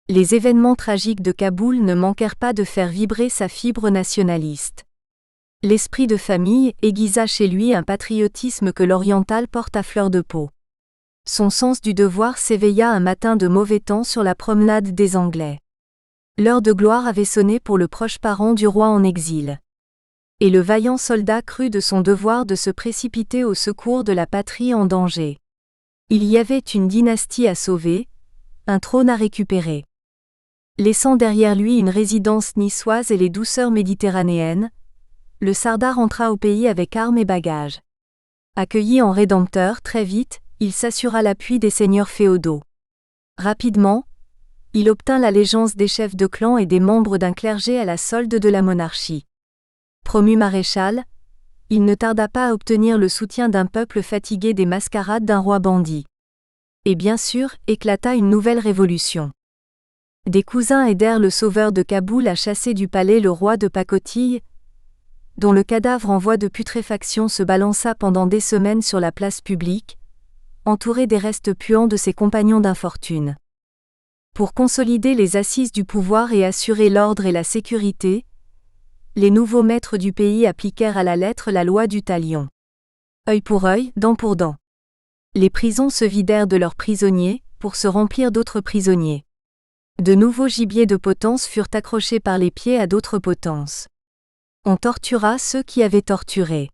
Les événements tragiques de Kaboul ne manquèrent pas de faire vibrer sa fibre nationaliste. L'esprit de famille aiguisa chez lui un patriotisme que l'oriental porte à fleur de peau. Son sens du devoir s'éveilla un matin de mauvais temps sur la promenade des Anglais. L'heure de gloire avait sonné pour le proche parent du roi en exil. Et le vaillant soldat crut de son devoir de se précipiter au secours de la patrie en danger. Il y avait une dynastie à sauver, un trône à récupérer. Laissant derrière lui une résidence niçoise et les douceurs méditerranéennes, le sardar entra au pays avec armes et bagages. Accueilli en rédempteur très vite, il s'assura l'appui des seigneurs féodaux. Rapidement, il obtint l'allégeance des chefs de clan et des membres d'un clergé à la solde de la monarchie. Promu maréchal, il ne tarda pas à obtenir le soutien d'un peuple fatigué des mascarades d'un roi bandit. Et bien sûr, éclata une nouvelle révolution. Des cousins aidèrent le sauveur de Kaboul à chasser du palais le roi de pacotille, dont le cadavre en voie de putréfaction se balança pendant des semaines sur la place publique, entouré des restes puants de ses compagnons d'infortune. Pour consolider les assises du pouvoir et assurer l'ordre et la sécurité, les nouveaux maîtres du pays appliquèrent à la lettre la loi du talion. Œil pour œil, dent pour dent. Les prisons se vidèrent de leurs prisonniers, pour se remplir d'autres prisonniers. De nouveaux gibiers de potence furent accrochés par les pieds à d'autres potences. On tortura ceux qui avaient torturé.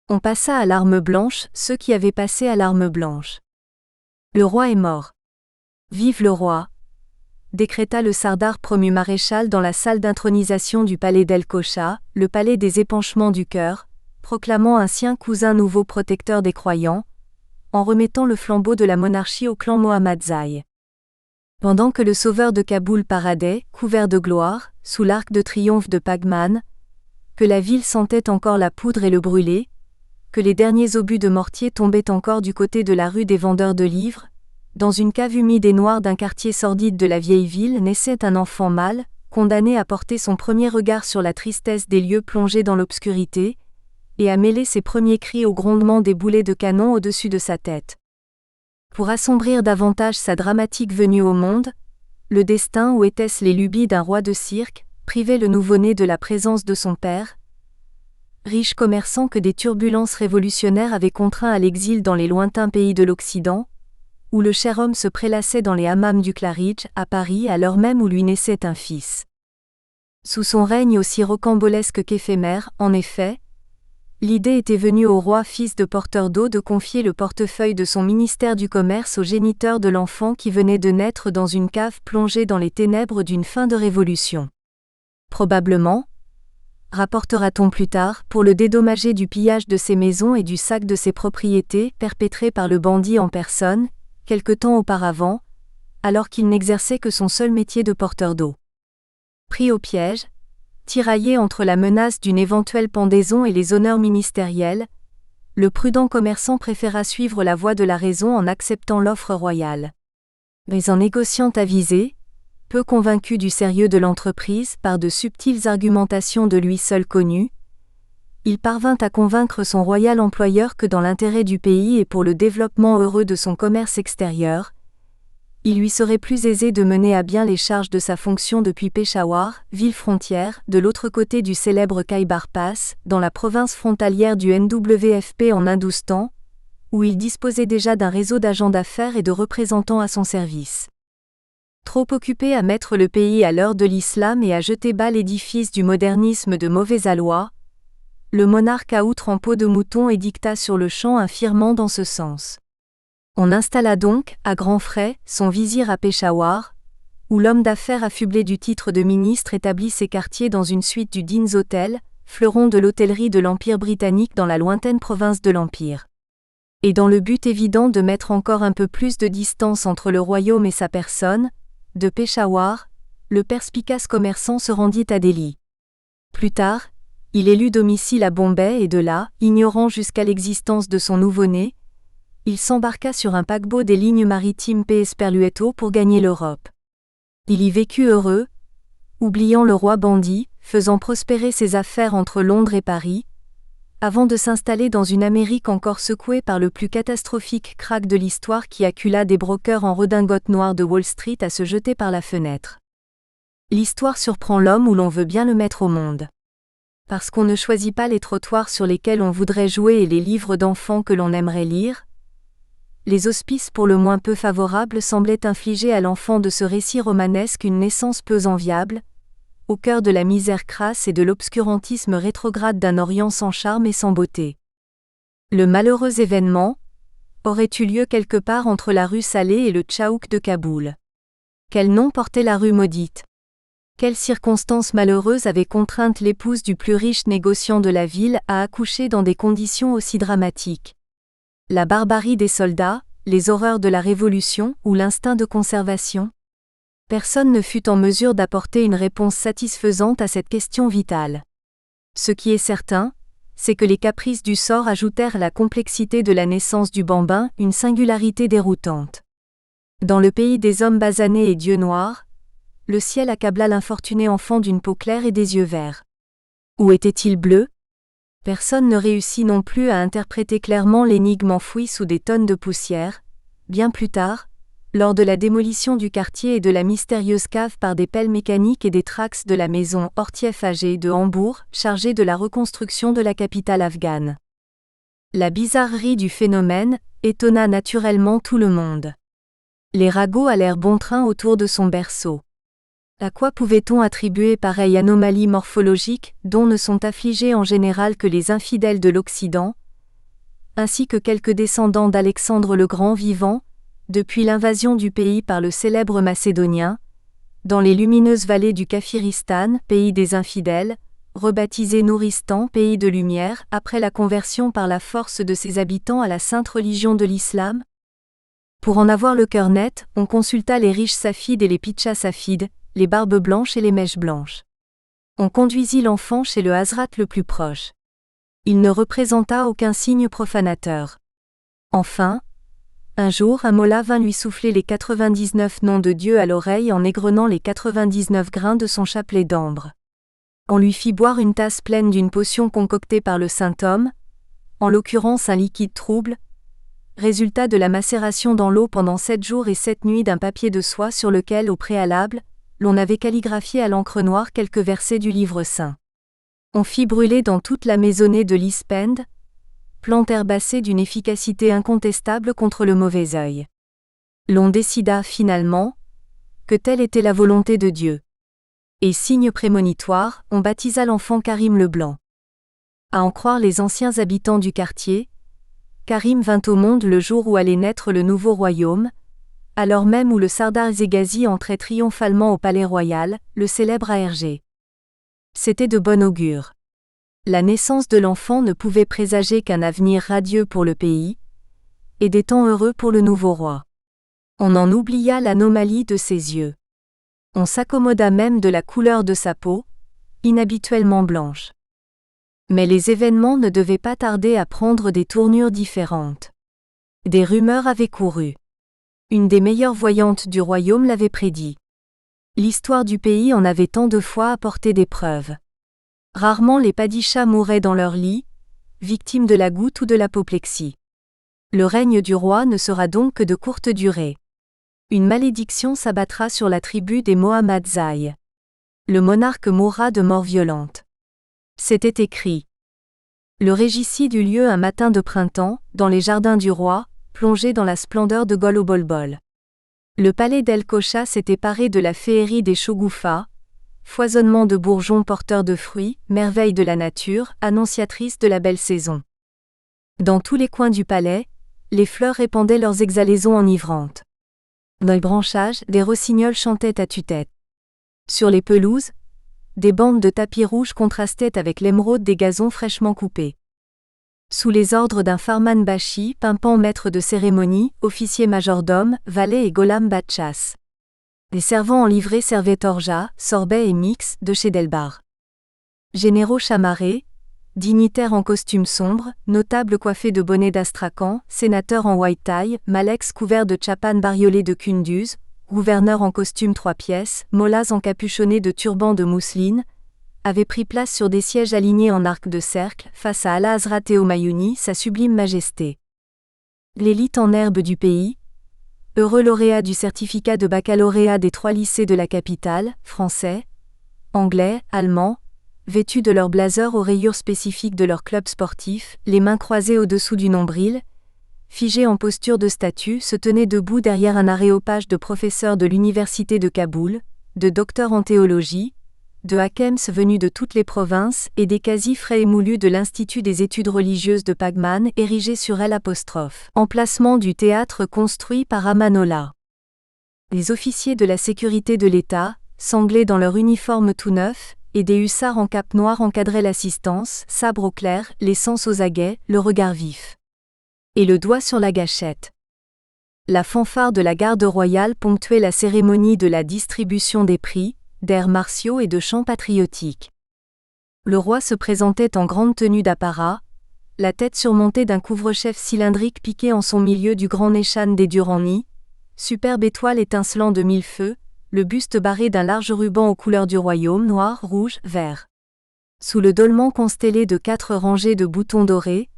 On passa à l'arme blanche ceux qui avaient passé à l'arme blanche. Le roi est mort. Vive le roi, décréta le sardar promu maréchal dans la salle d'intronisation du palais d'El Kocha, le palais des épanchements du cœur, proclamant ainsi un cousin nouveau protecteur des croyants, en remettant le flambeau de la monarchie au clan Mohammadzai. Pendant que le sauveur de Kaboul paradait, couvert de gloire, sous l'arc de triomphe de Pagman, que la ville sentait encore la poudre et le brûlé, que les derniers obus de mortier tombaient encore du côté de la rue des vendeurs de livres, dans une cave humide et noire d'un quartier sordide de la vieille ville naissait un enfant mâle, condamné à porter son premier regard sur la tristesse des lieux plongés dans l'obscurité, et à mêler ses premiers cris au grondement des boulets de canon au-dessus de sa tête. Pour assombrir davantage sa dramatique venue au monde, le destin ou était-ce les lubies d'un roi de cirque, privait le nouveau-né de la présence de son père, riche commerçant que des turbulences révolutionnaires avaient contraint à l'exil dans les lointains pays de l'Occident, où le cher homme se prélassait dans les hammams du Claridge, à Paris à l'heure même où lui naissait un fils. Sous son règne aussi rocambolesque qu'éphémère, en effet, l'idée était venue au roi fils de porteur d'eau de confier le portefeuille de son ministère du commerce au géniteur de l'enfant qui venait de naître dans une cave plongée dans les ténèbres d'une fin de révolution. Probablement, rapportera-t-on plus tard, pour le dédommager du pillage de ses maisons et du sac de ses propriétés perpétré par le bandit en personne, quelque temps auparavant, alors qu'il n'exerçait que son seul métier de porteur d'eau. Pris au piège, tiraillé entre la menace d'une éventuelle pendaison et les honneurs ministériels, le prudent commerçant préféra suivre la voie de la raison en acceptant l'offre royale. Mais en négociant avisé, peu convaincu du sérieux de l'entreprise par de subtiles argumentations de lui seul connues, il parvint à convaincre son royal employeur que dans l'intérêt du pays et pour le développement heureux de son commerce extérieur, il lui serait plus aisé de mener à bien les charges de sa fonction depuis Peshawar, ville frontière, de l'autre côté du célèbre Khyber Pass, dans la province frontalière du NWFP en Hindoustan, où il disposait déjà d'un réseau d'agents d'affaires et de représentants à son service. Trop occupé à mettre le pays à l'heure de l'islam et à jeter bas l'édifice du modernisme de mauvais aloi, le monarque à outre en peau de mouton édicta sur le champ un firman dans ce sens. On installa donc, à grands frais, son vizir à Peshawar, où l'homme d'affaires affublé du titre de ministre établit ses quartiers dans une suite du Dean's Hotel, fleuron de l'hôtellerie de l'Empire britannique dans la lointaine province de l'Empire. Et dans le but évident de mettre encore un peu plus de distance entre le royaume et sa personne, de Peshawar, le perspicace commerçant se rendit à Delhi. Plus tard, il élut domicile à Bombay et de là, ignorant jusqu'à l'existence de son nouveau-né, il s'embarqua sur un paquebot des lignes maritimes PS Perluetto pour gagner l'Europe. Il y vécut heureux, oubliant le roi bandit, faisant prospérer ses affaires entre Londres et Paris, avant de s'installer dans une Amérique encore secouée par le plus catastrophique krach de l'histoire qui accula des brokers en redingote noire de Wall Street à se jeter par la fenêtre. L'histoire surprend l'homme où l'on veut bien le mettre au monde. Parce qu'on ne choisit pas les trottoirs sur lesquels on voudrait jouer et les livres d'enfants que l'on aimerait lire, les auspices pour le moins peu favorables semblaient infliger à l'enfant de ce récit romanesque une naissance peu enviable, au cœur de la misère crasse et de l'obscurantisme rétrograde d'un Orient sans charme et sans beauté. Le malheureux événement aurait eu lieu quelque part entre la rue Saleh et le Tchaouk de Kaboul. Quel nom portait la rue maudite? Quelles circonstances malheureuses avaient contraint l'épouse du plus riche négociant de la ville à accoucher dans des conditions aussi dramatiques? La barbarie des soldats, les horreurs de la Révolution ou l'instinct de conservation? Personne ne fut en mesure d'apporter une réponse satisfaisante à cette question vitale. Ce qui est certain, c'est que les caprices du sort ajoutèrent à la complexité de la naissance du bambin une singularité déroutante. Dans le pays des hommes basanés et d'yeux noirs, le ciel accabla l'infortuné enfant d'une peau claire et des yeux verts. Où était-il bleu? Personne ne réussit non plus à interpréter clairement l'énigme enfouie sous des tonnes de poussière. Bien plus tard, lors de la démolition du quartier et de la mystérieuse cave par des pelles mécaniques et des tracts de la maison Ortieff AG de Hambourg, chargée de la reconstruction de la capitale afghane. La bizarrerie du phénomène étonna naturellement tout le monde. Les ragots allèrent bon train autour de son berceau. À quoi pouvait-on attribuer pareille anomalie morphologique dont ne sont affligés en général que les infidèles de l'Occident, ainsi que quelques descendants d'Alexandre le Grand vivant, depuis l'invasion du pays par le célèbre Macédonien, dans les lumineuses vallées du Kaphiristan, pays des infidèles, rebaptisé Nouristan, pays de lumière, après la conversion par la force de ses habitants à la sainte religion de l'islam? Pour en avoir le cœur net, on consulta les riches safides et les pitchas safides, les barbes blanches et les mèches blanches. On conduisit l'enfant chez le Hazrat le plus proche. Il ne représenta aucun signe profanateur. Enfin, un jour un mollah vint lui souffler les 99 noms de Dieu à l'oreille en égrenant les 99 grains de son chapelet d'ambre. On lui fit boire une tasse pleine d'une potion concoctée par le saint homme, en l'occurrence un liquide trouble, résultat de la macération dans l'eau pendant 7 jours et 7 nuits d'un papier de soie sur lequel, au préalable, l'on avait calligraphié à l'encre noire quelques versets du livre saint. On fit brûler dans toute la maisonnée de l'Ispende, plante herbacée d'une efficacité incontestable contre le mauvais œil. L'on décida finalement que telle était la volonté de Dieu. Et signe prémonitoire, on baptisa l'enfant Karim le Blanc. À en croire les anciens habitants du quartier, Karim vint au monde le jour où allait naître le nouveau royaume, alors même où le Sardar Zegazi entrait triomphalement au palais royal, le célèbre ARG. C'était de bon augure. La naissance de l'enfant ne pouvait présager qu'un avenir radieux pour le pays, et des temps heureux pour le nouveau roi. On en oublia l'anomalie de ses yeux. On s'accommoda même de la couleur de sa peau, inhabituellement blanche. Mais les événements ne devaient pas tarder à prendre des tournures différentes. Des rumeurs avaient couru. Une des meilleures voyantes du royaume l'avait prédit. L'histoire du pays en avait tant de fois apporté des preuves. Rarement les padichas mouraient dans leur lit, victimes de la goutte ou de l'apoplexie. Le règne du roi ne sera donc que de courte durée. Une malédiction s'abattra sur la tribu des Mohammadzai. Le monarque mourra de mort violente. C'était écrit. Le régicide eut lieu un matin de printemps, dans les jardins du roi, plongé dans la splendeur de Gol-o-Bol-Bol. Le palais d'El-Kocha s'était paré de la féerie des Shogoufas, foisonnement de bourgeons porteurs de fruits, merveille de la nature, annonciatrice de la belle saison. Dans tous les coins du palais, les fleurs répandaient leurs exhalaisons enivrantes. Dans les branchages, des rossignols chantaient à tue-tête. Sur les pelouses, des bandes de tapis rouges contrastaient avec l'émeraude des gazons fraîchement coupés. Sous les ordres d'un Farman Bashi, pimpant maître de cérémonie, officier majordome, valet et golam batchas. Les servants en livrée servaient orgeat, sorbet et mix de chez Delbar. Généraux chamarrés, dignitaires en costume sombre, notables coiffés de bonnets d'astrakhan, sénateurs en white tie, maleks couverts de tchapan bariolés de Kunduz, gouverneur en costume 3 pièces, mollahs encapuchonnés de turbans de mousseline, avaient pris place sur des sièges alignés en arc de cercle, face à Allah Hazrat Humayuni, sa sublime majesté. L'élite en herbe du pays, heureux lauréats du certificat de baccalauréat des 3 lycées de la capitale, français, anglais, allemands, vêtus de leurs blazers aux rayures spécifiques de leur club sportif, les mains croisées au-dessous du nombril, figés en posture de statue, se tenaient debout derrière un aréopage de professeurs de l'université de Kaboul, de docteurs en théologie, de hakems venus de toutes les provinces et des quasi frais émoulus de l'Institut des études religieuses de Pagman érigé sur L', emplacement du théâtre construit par Amanollah. Les officiers de la sécurité de l'État, sanglés dans leur uniforme tout neuf, et des hussards en cape noire encadraient l'assistance, sabre au clair, les sens aux aguets, le regard vif. Et le doigt sur la gâchette. La fanfare de la garde royale ponctuait la cérémonie de la distribution des prix, d'airs martiaux et de chants patriotiques. Le roi se présentait en grande tenue d'apparat, la tête surmontée d'un couvre-chef cylindrique piqué en son milieu du grand Neshan des Durrani, superbe étoile étincelant de 1000 feux, le buste barré d'un large ruban aux couleurs du royaume noir, rouge, vert. Sous le dolman constellé de 4 rangées de boutons dorés,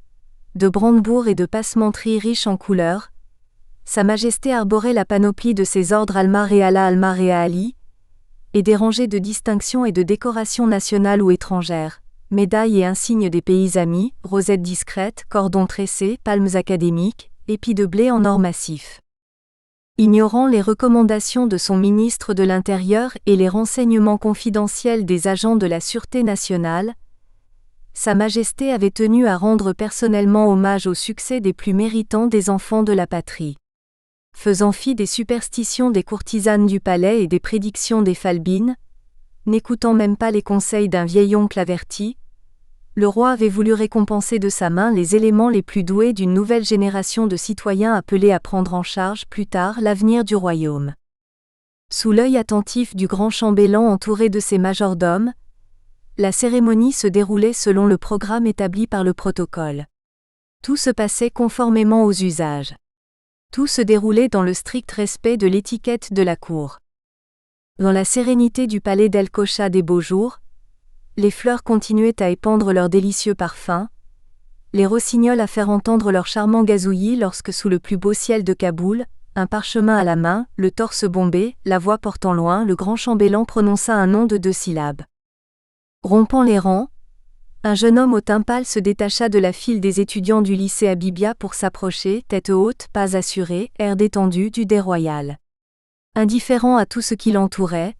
de brandebourgs et de passementeries riches en couleurs, Sa Majesté arborait la panoplie de ses ordres Almar et Allah Almar et Ali, et des rangées de distinctions et de décorations nationales ou étrangères, médailles et insignes des pays amis, rosettes discrètes, cordons tressés, palmes académiques, épis de blé en or massif. Ignorant les recommandations de son ministre de l'Intérieur et les renseignements confidentiels des agents de la Sûreté nationale, Sa Majesté avait tenu à rendre personnellement hommage au succès des plus méritants des enfants de la patrie. Faisant fi des superstitions des courtisanes du palais et des prédictions des falbines, n'écoutant même pas les conseils d'un vieil oncle averti, le roi avait voulu récompenser de sa main les éléments les plus doués d'une nouvelle génération de citoyens appelés à prendre en charge plus tard l'avenir du royaume. Sous l'œil attentif du grand chambellan entouré de ses majordomes, la cérémonie se déroulait selon le programme établi par le protocole. Tout se passait conformément aux usages. Tout se déroulait dans le strict respect de l'étiquette de la cour. Dans la sérénité du palais d'El Kocha des beaux jours, les fleurs continuaient à épandre leurs délicieux parfums, les rossignols à faire entendre leur charmant gazouillis lorsque sous le plus beau ciel de Kaboul, un parchemin à la main, le torse bombé, la voix portant loin, le grand chambellan prononça un nom de 2 syllabes. Rompant les rangs, un jeune homme au teint pâle se détacha de la file des étudiants du lycée Habibia pour s'approcher, tête haute, pas assuré, air détendu, du dais royal. Indifférent à tout ce qui l'entourait,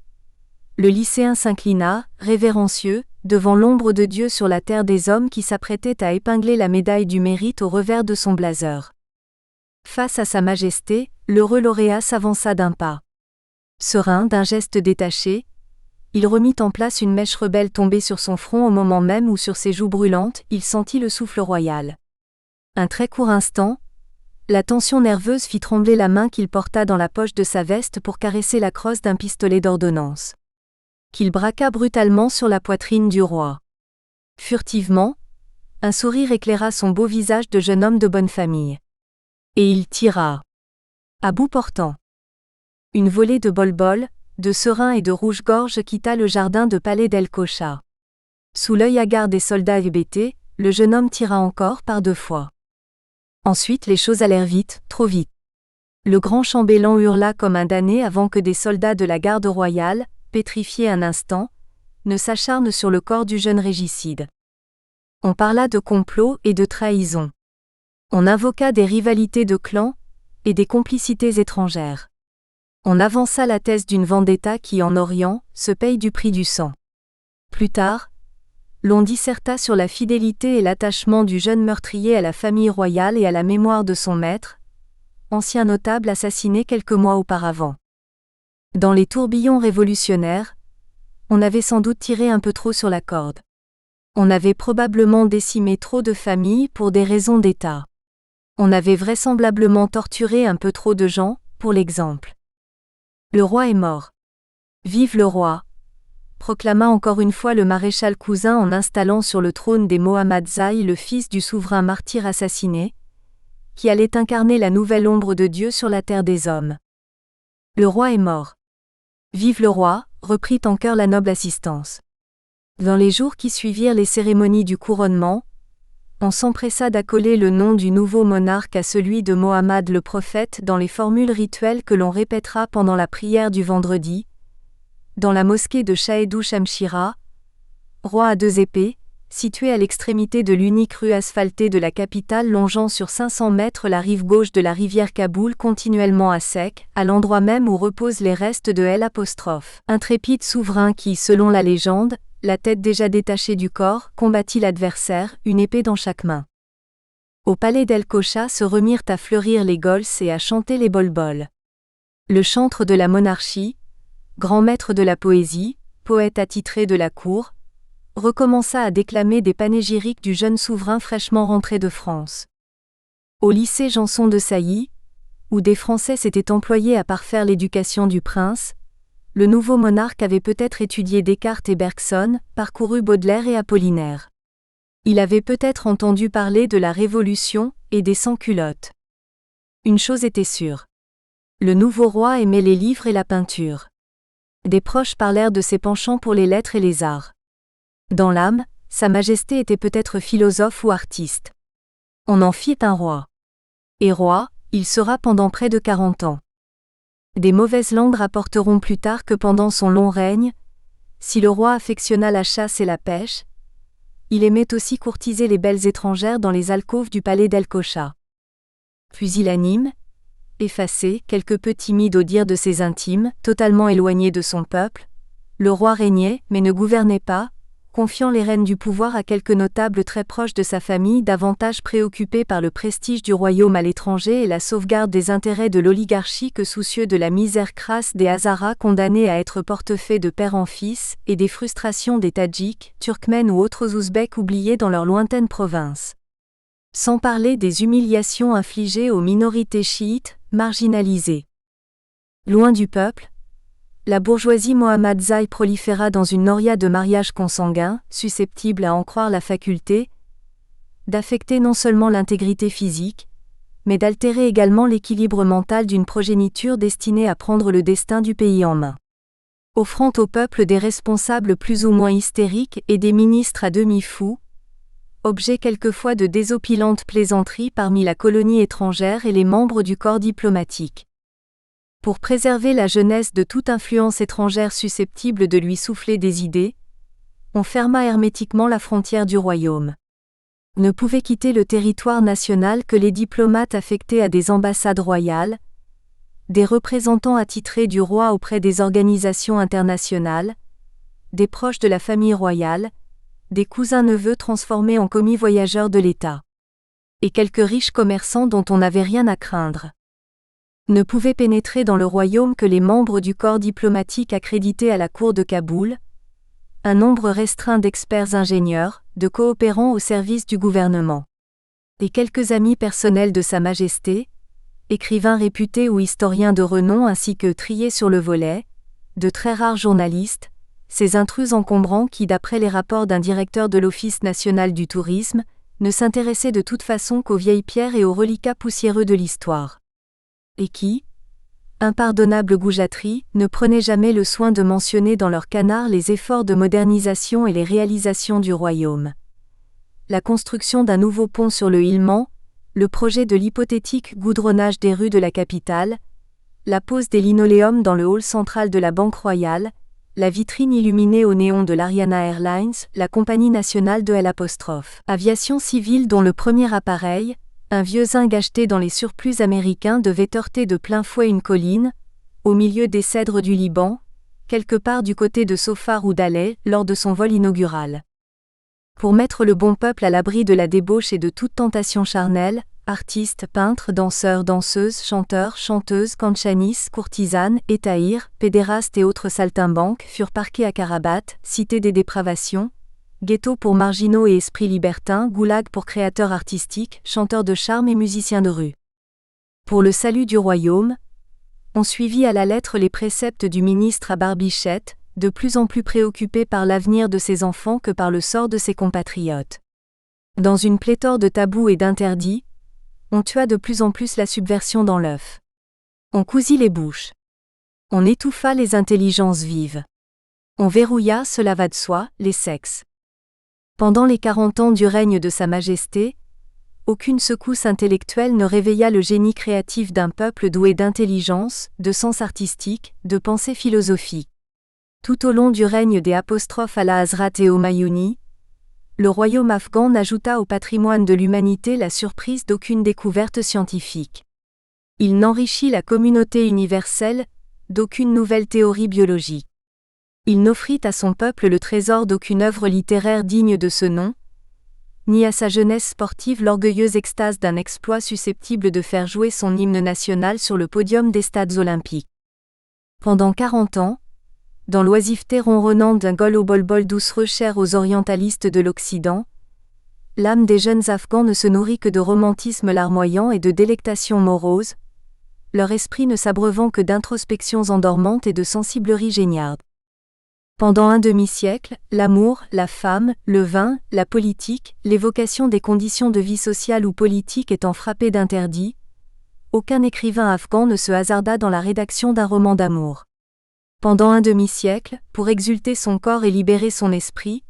le lycéen s'inclina, révérencieux, devant l'ombre de Dieu sur la terre des hommes qui s'apprêtait à épingler la médaille du mérite au revers de son blazer. Face à Sa Majesté, l'heureux lauréat s'avança d'un pas. Serein, d'un geste détaché, il remit en place une mèche rebelle tombée sur son front au moment même où sur ses joues brûlantes, il sentit le souffle royal. Un très court instant, la tension nerveuse fit trembler la main qu'il porta dans la poche de sa veste pour caresser la crosse d'un pistolet d'ordonnance, qu'il braqua brutalement sur la poitrine du roi. Furtivement, un sourire éclaira son beau visage de jeune homme de bonne famille. Et il tira. À bout portant. Une volée de bol-bol, de serin et de rouge-gorge quitta le jardin de palais d'El Kocha. Sous l'œil hagard des soldats hébétés, le jeune homme tira encore par 2 fois. Ensuite les choses allèrent vite, trop vite. Le grand chambellan hurla comme un damné avant que des soldats de la garde royale, pétrifiés un instant, ne s'acharnent sur le corps du jeune régicide. On parla de complot et de trahison. On invoqua des rivalités de clans et des complicités étrangères. On avança la thèse d'une vendetta qui, en Orient, se paye du prix du sang. Plus tard, l'on disserta sur la fidélité et l'attachement du jeune meurtrier à la famille royale et à la mémoire de son maître, ancien notable assassiné quelques mois auparavant. Dans les tourbillons révolutionnaires, on avait sans doute tiré un peu trop sur la corde. On avait probablement décimé trop de familles pour des raisons d'État. On avait vraisemblablement torturé un peu trop de gens, pour l'exemple. Le roi est mort. Vive le roi, proclama encore une fois le maréchal Cousin en installant sur le trône des Mohammadzaï le fils du souverain martyr assassiné, qui allait incarner la nouvelle ombre de Dieu sur la terre des hommes. Le roi est mort. Vive le roi, reprit en chœur la noble assistance. Dans les jours qui suivirent les cérémonies du couronnement, on s'empressa d'accoler le nom du nouveau monarque à celui de Mohammed le prophète dans les formules rituelles que l'on répétera pendant la prière du vendredi, dans la mosquée de Shahedou Shamshira, roi à deux épées, située à l'extrémité de l'unique rue asphaltée de la capitale longeant sur 500 mètres la rive gauche de la rivière Kaboul continuellement à sec, à l'endroit même où reposent les restes de L', intrépide souverain qui, selon la légende, la tête déjà détachée du corps, combattit l'adversaire, une épée dans chaque main. Au palais d'El Kocha se remirent à fleurir les gols et à chanter les bolbols. Le chantre de la monarchie, grand maître de la poésie, poète attitré de la cour, recommença à déclamer des panégyriques du jeune souverain fraîchement rentré de France. Au lycée Janson de Sailly, où des Français s'étaient employés à parfaire l'éducation du prince, le nouveau monarque avait peut-être étudié Descartes et Bergson, parcouru Baudelaire et Apollinaire. Il avait peut-être entendu parler de la Révolution et des sans-culottes. Une chose était sûre. Le nouveau roi aimait les livres et la peinture. Des proches parlèrent de ses penchants pour les lettres et les arts. Dans l'âme, Sa Majesté était peut-être philosophe ou artiste. On en fit un roi. Et roi, il sera pendant près de 40 ans. Des mauvaises langues rapporteront plus tard que pendant son long règne, si le roi affectionna la chasse et la pêche, il aimait aussi courtiser les belles étrangères dans les alcôves du palais d'El Kocha. Pusillanime, effacé, quelque peu timide au dire de ses intimes, totalement éloigné de son peuple, le roi régnait mais ne gouvernait pas, confiant les rênes du pouvoir à quelques notables très proches de sa famille davantage préoccupés par le prestige du royaume à l'étranger et la sauvegarde des intérêts de l'oligarchie que soucieux de la misère crasse des Hazaras condamnés à être portefaix de père en fils, et des frustrations des Tadjiks, Turkmènes ou autres Ouzbeks oubliés dans leurs lointaines provinces. Sans parler des humiliations infligées aux minorités chiites, marginalisées. Loin du peuple, la bourgeoisie mohammedaïe proliféra dans une noria de mariages consanguins, susceptible à en croire la faculté d'affecter non seulement l'intégrité physique, mais d'altérer également l'équilibre mental d'une progéniture destinée à prendre le destin du pays en main. Offrant au peuple des responsables plus ou moins hystériques et des ministres à demi fous, objet quelquefois de désopilantes plaisanteries parmi la colonie étrangère et les membres du corps diplomatique. Pour préserver la jeunesse de toute influence étrangère susceptible de lui souffler des idées, on ferma hermétiquement la frontière du royaume. Ne pouvaient quitter le territoire national que les diplomates affectés à des ambassades royales, des représentants attitrés du roi auprès des organisations internationales, des proches de la famille royale, des cousins-neveux transformés en commis voyageurs de l'État. Et quelques riches commerçants dont on n'avait rien à craindre. Ne pouvaient pénétrer dans le royaume que les membres du corps diplomatique accrédités à la cour de Kaboul, un nombre restreint d'experts ingénieurs, de coopérants au service du gouvernement. Et quelques amis personnels de Sa Majesté, écrivains réputés ou historiens de renom ainsi que triés sur le volet, de très rares journalistes, ces intrus encombrants qui, d'après les rapports d'un directeur de l'Office national du tourisme, ne s'intéressaient de toute façon qu'aux vieilles pierres et aux reliquats poussiéreux de l'histoire. Et qui, impardonnable goujaterie, ne prenaient jamais le soin de mentionner dans leurs canards les efforts de modernisation et les réalisations du royaume. La construction d'un nouveau pont sur le Ilman, le projet de l'hypothétique goudronnage des rues de la capitale, la pose des linoléums dans le hall central de la Banque Royale, la vitrine illuminée au néon de l'Ariana Airlines, la compagnie nationale de L'. Aviation civile dont le premier appareil, un vieux zinc acheté dans les surplus américains devait heurter de plein fouet une colline, au milieu des cèdres du Liban, quelque part du côté de Sofar ou d'Alais, lors de son vol inaugural. Pour mettre le bon peuple à l'abri de la débauche et de toute tentation charnelle, artistes, peintres, danseurs, danseuses, chanteurs, chanteuses, kanchanis, courtisanes, étahirs, pédérastes et autres saltimbanques furent parqués à Karabat, cité des dépravations, ghetto pour marginaux et esprits libertins, goulag pour créateurs artistiques, chanteurs de charme et musiciens de rue. Pour le salut du royaume, on suivit à la lettre les préceptes du ministre à barbichette, de plus en plus préoccupé par l'avenir de ses enfants que par le sort de ses compatriotes. Dans une pléthore de tabous et d'interdits, on tua de plus en plus la subversion dans l'œuf. On cousit les bouches. On étouffa les intelligences vives. On verrouilla, cela va de soi, les sexes. Pendant les 40 ans du règne de Sa Majesté, aucune secousse intellectuelle ne réveilla le génie créatif d'un peuple doué d'intelligence, de sens artistique, de pensée philosophique. Tout au long du règne des Allah Hazrat et Humayuni, le royaume afghan n'ajouta au patrimoine de l'humanité la surprise d'aucune découverte scientifique. Il n'enrichit la communauté universelle d'aucune nouvelle théorie biologique. Il n'offrit à son peuple le trésor d'aucune œuvre littéraire digne de ce nom, ni à sa jeunesse sportive l'orgueilleuse extase d'un exploit susceptible de faire jouer son hymne national sur le podium des stades olympiques. Pendant 40 ans, dans l'oisiveté ronronnante d'un gol-au-bol-bol doucereux cher aux orientalistes de l'Occident, l'âme des jeunes Afghans ne se nourrit que de romantisme larmoyant et de délectations moroses, leur esprit ne s'abreuvant que d'introspections endormantes et de sensibleries géniales. Pendant un demi-siècle, l'amour, la femme, le vin, la politique, l'évocation des conditions de vie sociale ou politique étant frappées d'interdits, aucun écrivain afghan ne se hasarda dans la rédaction d'un roman d'amour. Pendant un demi-siècle, pour exulter son corps et libérer son esprit,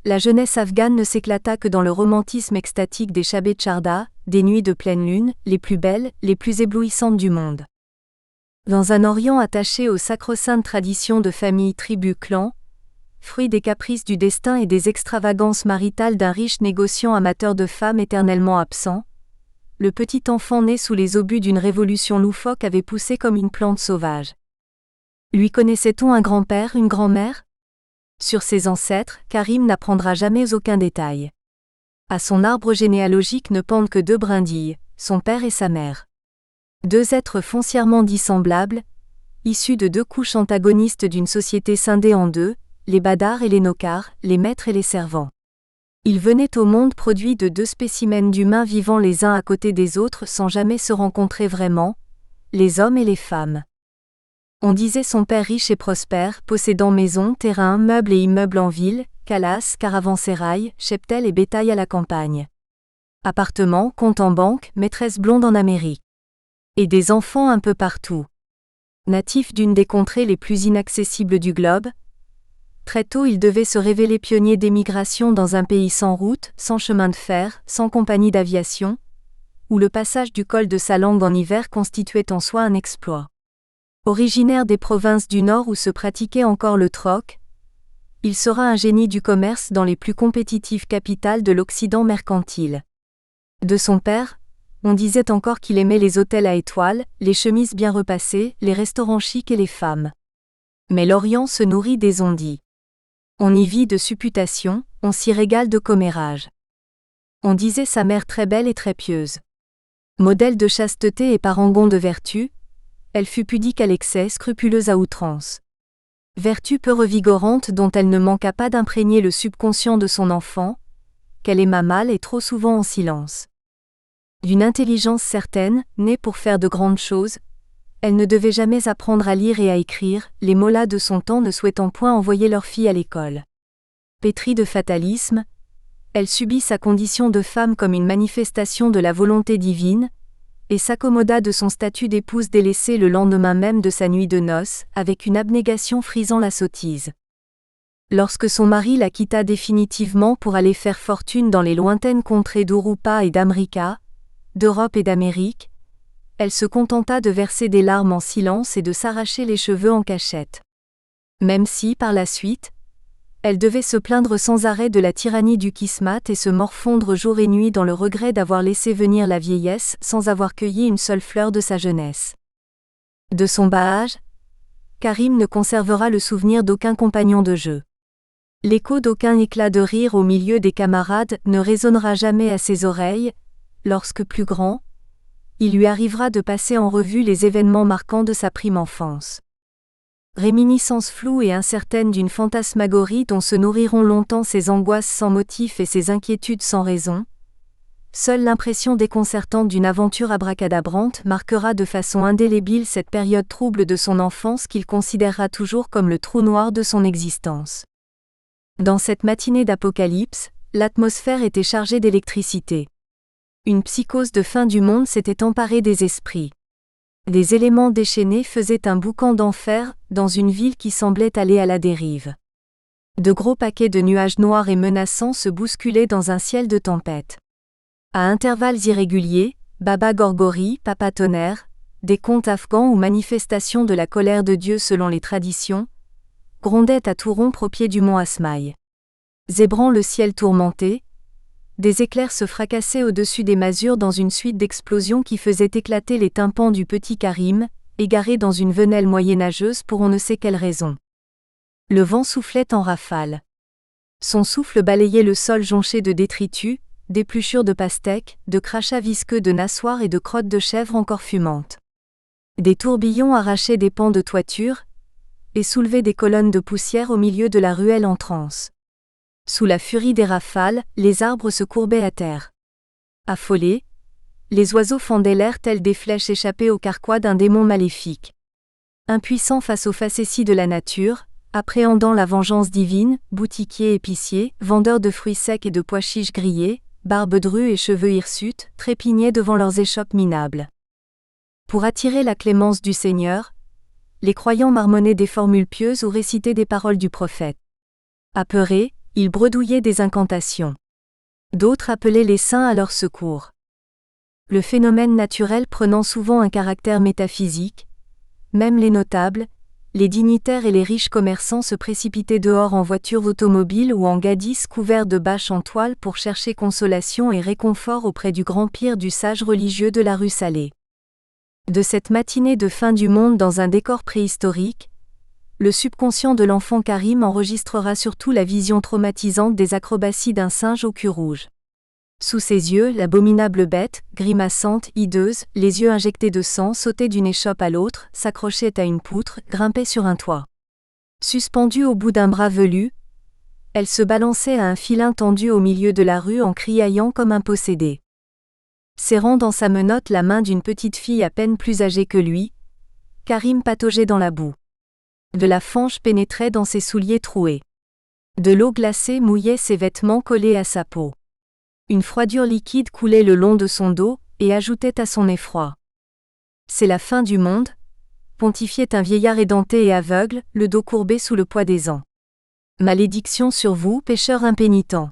la jeunesse afghane ne s'éclata que dans le romantisme extatique des Shab-e Charda, des nuits de pleine lune, les plus belles, les plus éblouissantes du monde. Dans un Orient attaché aux sacro-saintes traditions de famille, tribu, clan, fruit des caprices du destin et des extravagances maritales d'un riche négociant amateur de femmes éternellement absent, le petit enfant né sous les obus d'une révolution loufoque avait poussé comme une plante sauvage. Lui connaissait-on un grand-père, une grand-mère ? Sur ses ancêtres, Karim n'apprendra jamais aucun détail. À son arbre généalogique ne pendent que 2 brindilles, son père et sa mère. 2 êtres foncièrement dissemblables, issus de 2 couches antagonistes d'une société scindée en 2, les badars et les nokars, les maîtres et les servants. Ils venaient au monde produits de 2 spécimens d'humains vivant les uns à côté des autres sans jamais se rencontrer vraiment, les hommes et les femmes. On disait son père riche et prospère, possédant maisons, terrains, meubles et immeubles en ville, calasses, caravansérail, cheptel et bétail à la campagne. Appartements, compte en banque, maîtresse blonde en Amérique. Et des enfants un peu partout. Natif d'une des contrées les plus inaccessibles du globe, très tôt il devait se révéler pionnier d'émigration dans un pays sans route, sans chemin de fer, sans compagnie d'aviation, où le passage du col de sa langue en hiver constituait en soi un exploit. Originaire des provinces du Nord où se pratiquait encore le troc, il sera un génie du commerce dans les plus compétitives capitales de l'Occident mercantile. De son père, on disait encore qu'il aimait les hôtels à étoiles, les chemises bien repassées, les restaurants chics et les femmes. Mais l'Orient se nourrit des on-dit. On y vit de supputations, on s'y régale de commérages. On disait sa mère très belle et très pieuse. Modèle de chasteté et parangon de vertu, elle fut pudique à l'excès, scrupuleuse à outrance. Vertu peu revigorante dont elle ne manqua pas d'imprégner le subconscient de son enfant, qu'elle aima mal et trop souvent en silence. D'une intelligence certaine, née pour faire de grandes choses, elle ne devait jamais apprendre à lire et à écrire, les mollahs de son temps ne souhaitant point envoyer leur fille à l'école. Pétrie de fatalisme, elle subit sa condition de femme comme une manifestation de la volonté divine, et s'accommoda de son statut d'épouse délaissée le lendemain même de sa nuit de noces, avec une abnégation frisant la sottise. Lorsque son mari la quitta définitivement pour aller faire fortune dans les lointaines contrées d'Urupa et d'Amrika, d'Europe et d'Amérique, elle se contenta de verser des larmes en silence et de s'arracher les cheveux en cachette. Même si, par la suite, elle devait se plaindre sans arrêt de la tyrannie du kismat et se morfondre jour et nuit dans le regret d'avoir laissé venir la vieillesse sans avoir cueilli une seule fleur de sa jeunesse. De son bas âge, Karim ne conservera le souvenir d'aucun compagnon de jeu. L'écho d'aucun éclat de rire au milieu des camarades ne résonnera jamais à ses oreilles, lorsque plus grand, il lui arrivera de passer en revue les événements marquants de sa prime enfance. Réminiscence floue et incertaine d'une fantasmagorie dont se nourriront longtemps ses angoisses sans motif et ses inquiétudes sans raison, seule l'impression déconcertante d'une aventure abracadabrante marquera de façon indélébile cette période trouble de son enfance qu'il considérera toujours comme le trou noir de son existence. Dans cette matinée d'apocalypse, l'atmosphère était chargée d'électricité. Une psychose de fin du monde s'était emparée des esprits. Des éléments déchaînés faisaient un boucan d'enfer dans une ville qui semblait aller à la dérive. De gros paquets de nuages noirs et menaçants se bousculaient dans un ciel de tempête. À intervalles irréguliers, Baba Gorgori, Papa Tonnerre, des contes afghans ou manifestations de la colère de Dieu selon les traditions, grondaient à tout rompre au pied du mont Asmaï. Zébrant le ciel tourmenté, des éclairs se fracassaient au-dessus des masures dans une suite d'explosions qui faisaient éclater les tympans du petit Karim, égaré dans une venelle moyenâgeuse pour on ne sait quelle raison. Le vent soufflait en rafales. Son souffle balayait le sol jonché de détritus, d'épluchures de pastèques, de crachats visqueux de nassoirs et de crottes de chèvre encore fumantes. Des tourbillons arrachaient des pans de toiture et soulevaient des colonnes de poussière au milieu de la ruelle en transe. Sous la furie des rafales, les arbres se courbaient à terre. Affolés, les oiseaux fendaient l'air tels des flèches échappées au carquois d'un démon maléfique. Impuissants face aux facéties de la nature, appréhendant la vengeance divine, boutiquiers épiciers, vendeurs de fruits secs et de pois chiches grillés, barbes drues et cheveux hirsutes, trépignaient devant leurs échoppes minables. Pour attirer la clémence du Seigneur, les croyants marmonnaient des formules pieuses ou récitaient des paroles du prophète. Apeurés, ils bredouillaient des incantations. D'autres appelaient les saints à leur secours. Le phénomène naturel prenant souvent un caractère métaphysique, même les notables, les dignitaires et les riches commerçants se précipitaient dehors en voitures automobiles ou en gadis couverts de bâches en toile pour chercher consolation et réconfort auprès du grand pire du sage religieux de la rue Salée. De cette matinée de fin du monde dans un décor préhistorique, le subconscient de l'enfant Karim enregistrera surtout la vision traumatisante des acrobaties d'un singe au cul rouge. Sous ses yeux, l'abominable bête, grimaçante, hideuse, les yeux injectés de sang, sautait d'une échoppe à l'autre, s'accrochait à une poutre, grimpait sur un toit. Suspendue au bout d'un bras velu, elle se balançait à un filin tendu au milieu de la rue en criaillant comme un possédé. Serrant dans sa menotte la main d'une petite fille à peine plus âgée que lui, Karim pataugeait dans la boue. De la fange pénétrait dans ses souliers troués. De l'eau glacée mouillait ses vêtements collés à sa peau. Une froidure liquide coulait le long de son dos et ajoutait à son effroi. C'est la fin du monde, pontifiait un vieillard édenté et aveugle, le dos courbé sous le poids des ans. Malédiction sur vous, pécheurs impénitents.